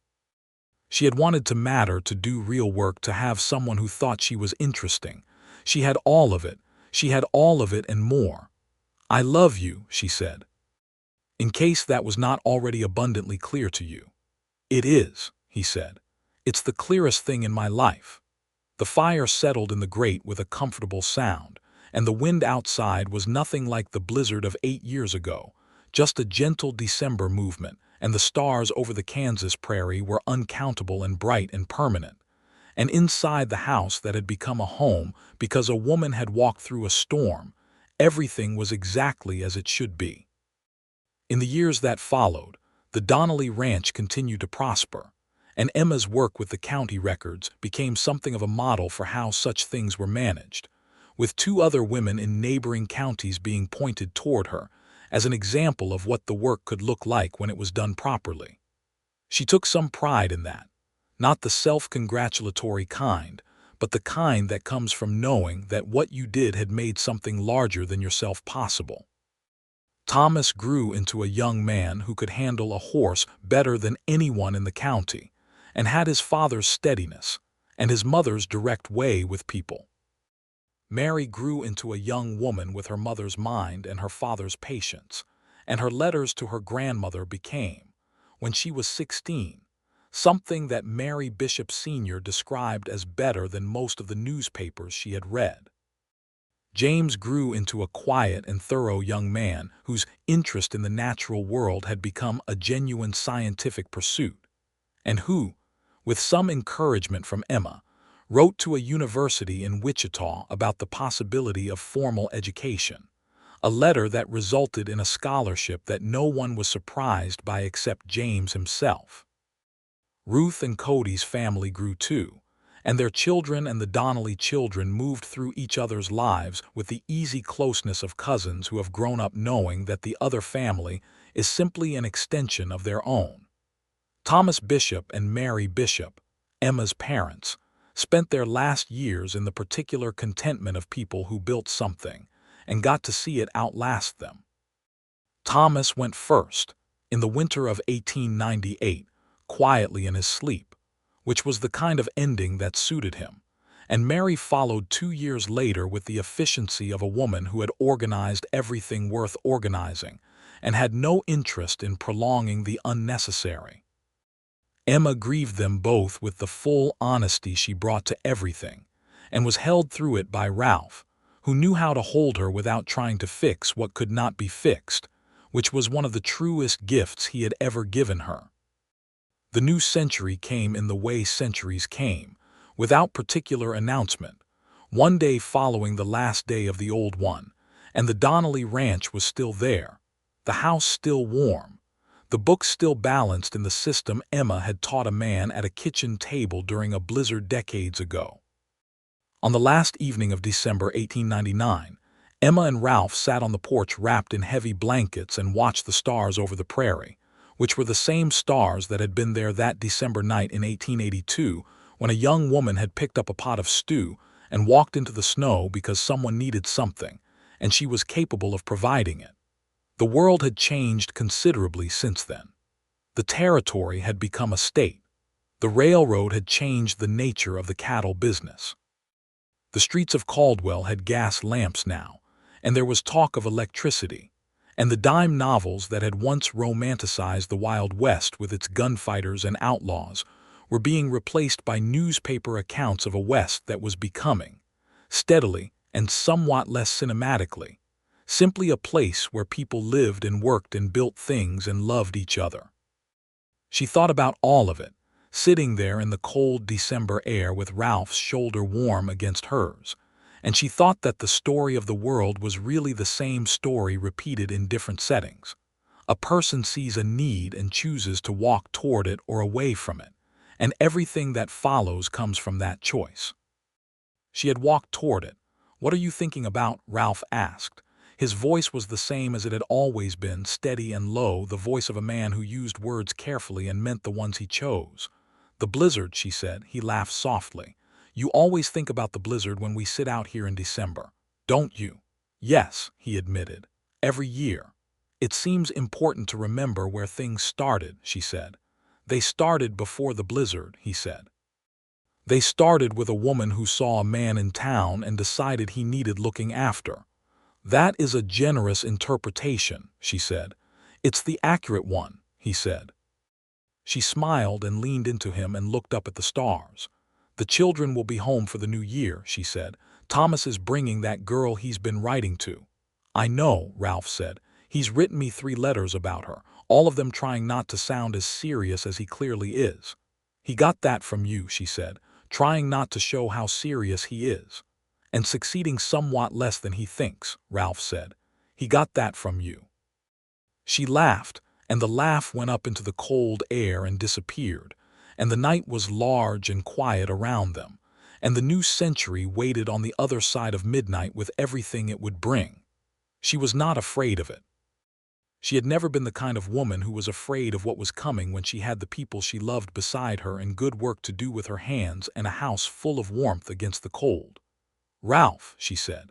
She had wanted to matter, to do real work, to have someone who thought she was interesting. She had all of it. She had all of it and more. "I love you," she said. "In case that was not already abundantly clear to you." "It is," he said. "It's the clearest thing in my life." The fire settled in the grate with a comfortable sound, and the wind outside was nothing like the blizzard of 8 years ago, just a gentle December movement, and the stars over the Kansas prairie were uncountable and bright and permanent. And inside the house that had become a home because a woman had walked through a storm, everything was exactly as it should be. In the years that followed, the Donnelly ranch continued to prosper, and Emma's work with the county records became something of a model for how such things were managed, with 2 other women in neighboring counties being pointed toward her as an example of what the work could look like when it was done properly. She took some pride in that. Not the self-congratulatory kind, but the kind that comes from knowing that what you did had made something larger than yourself possible. Thomas grew into a young man who could handle a horse better than anyone in the county, and had his father's steadiness and his mother's direct way with people. Mary grew into a young woman with her mother's mind and her father's patience, and her letters to her grandmother became, when she was 16, something that Mary Bishop Sr. described as better than most of the newspapers she had read. James grew into a quiet and thorough young man whose interest in the natural world had become a genuine scientific pursuit, and who, with some encouragement from Emma, wrote to a university in Wichita about the possibility of formal education, a letter that resulted in a scholarship that no one was surprised by except James himself. Ruth and Cody's family grew too, and their children and the Donnelly children moved through each other's lives with the easy closeness of cousins who have grown up knowing that the other family is simply an extension of their own. Thomas Bishop and Mary Bishop, Emma's parents, spent their last years in the particular contentment of people who built something and got to see it outlast them. Thomas went first, in the winter of 1898, quietly in his sleep, which was the kind of ending that suited him, and Mary followed 2 years later with the efficiency of a woman who had organized everything worth organizing and had no interest in prolonging the unnecessary. Emma grieved them both with the full honesty she brought to everything, and was held through it by Ralph, who knew how to hold her without trying to fix what could not be fixed, which was one of the truest gifts he had ever given her. The new century came in the way centuries came, without particular announcement, one day following the last day of the old one, and the Donnelly ranch was still there, the house still warm, the books still balanced in the system Emma had taught a man at a kitchen table during a blizzard decades ago. On the last evening of December 1899, Emma and Ralph sat on the porch wrapped in heavy blankets and watched the stars over the prairie, which were the same stars that had been there that December night in 1882 when a young woman had picked up a pot of stew and walked into the snow because someone needed something, and she was capable of providing it. The world had changed considerably since then. The territory had become a state. The railroad had changed the nature of the cattle business. The streets of Caldwell had gas lamps now, and there was talk of electricity, and the dime novels that had once romanticized the Wild West with its gunfighters and outlaws were being replaced by newspaper accounts of a West that was becoming, steadily and somewhat less cinematically, simply a place where people lived and worked and built things and loved each other. She thought about all of it, sitting there in the cold December air with Ralph's shoulder warm against hers, and she thought that the story of the world was really the same story repeated in different settings. A person sees a need and chooses to walk toward it or away from it, and everything that follows comes from that choice. She had walked toward it. "What are you thinking about?" Ralph asked. His voice was the same as it had always been, steady and low, the voice of a man who used words carefully and meant the ones he chose. "The blizzard," she said. He laughed softly. "You always think about the blizzard when we sit out here in December, don't you?" "Yes," he admitted. "Every year. It seems important to remember where things started," she said. "They started before the blizzard," he said. "They started with a woman who saw a man in town and decided he needed looking after." "That is a generous interpretation," she said. "It's the accurate one," he said. She smiled and leaned into him and looked up at the stars. "The children will be home for the new year," she said. "Thomas is bringing that girl he's been writing to." "I know," Ralph said. "He's written me 3 letters about her, all of them trying not to sound as serious as he clearly is." "He got that from you," she said, "trying not to show how serious he is. And succeeding somewhat less than he thinks," Ralph said. "He got that from you." She laughed, and the laugh went up into the cold air and disappeared, and the night was large and quiet around them, and the new century waited on the other side of midnight with everything it would bring. She was not afraid of it. She had never been the kind of woman who was afraid of what was coming when she had the people she loved beside her and good work to do with her hands and a house full of warmth against the cold. "Ralph," she said.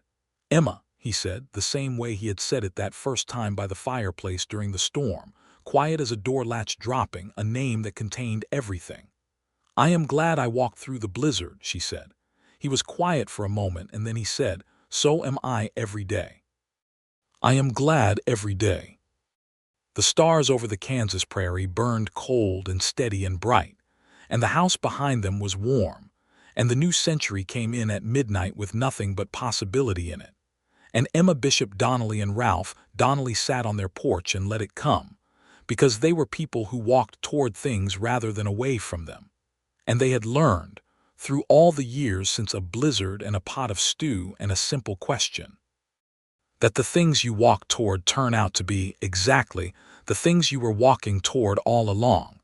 "Emma," he said, the same way he had said it that first time by the fireplace during the storm, quiet as a door latch dropping, a name that contained everything. "I am glad I walked through the blizzard," she said. He was quiet for a moment, and then he said, "So am I every day. I am glad every day." The stars over the Kansas prairie burned cold and steady and bright, and the house behind them was warm, and the new century came in at midnight with nothing but possibility in it. And Emma Bishop Donnelly and Ralph Donnelly sat on their porch and let it come, because they were people who walked toward things rather than away from them. And they had learned, through all the years since a blizzard and a pot of stew and a simple question, that the things you walk toward turn out to be exactly the things you were walking toward all along,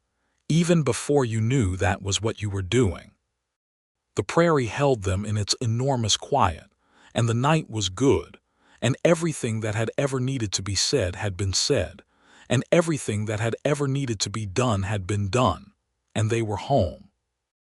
even before you knew that was what you were doing. The prairie held them in its enormous quiet, and the night was good, and everything that had ever needed to be said had been said, and everything that had ever needed to be done had been done, and they were home.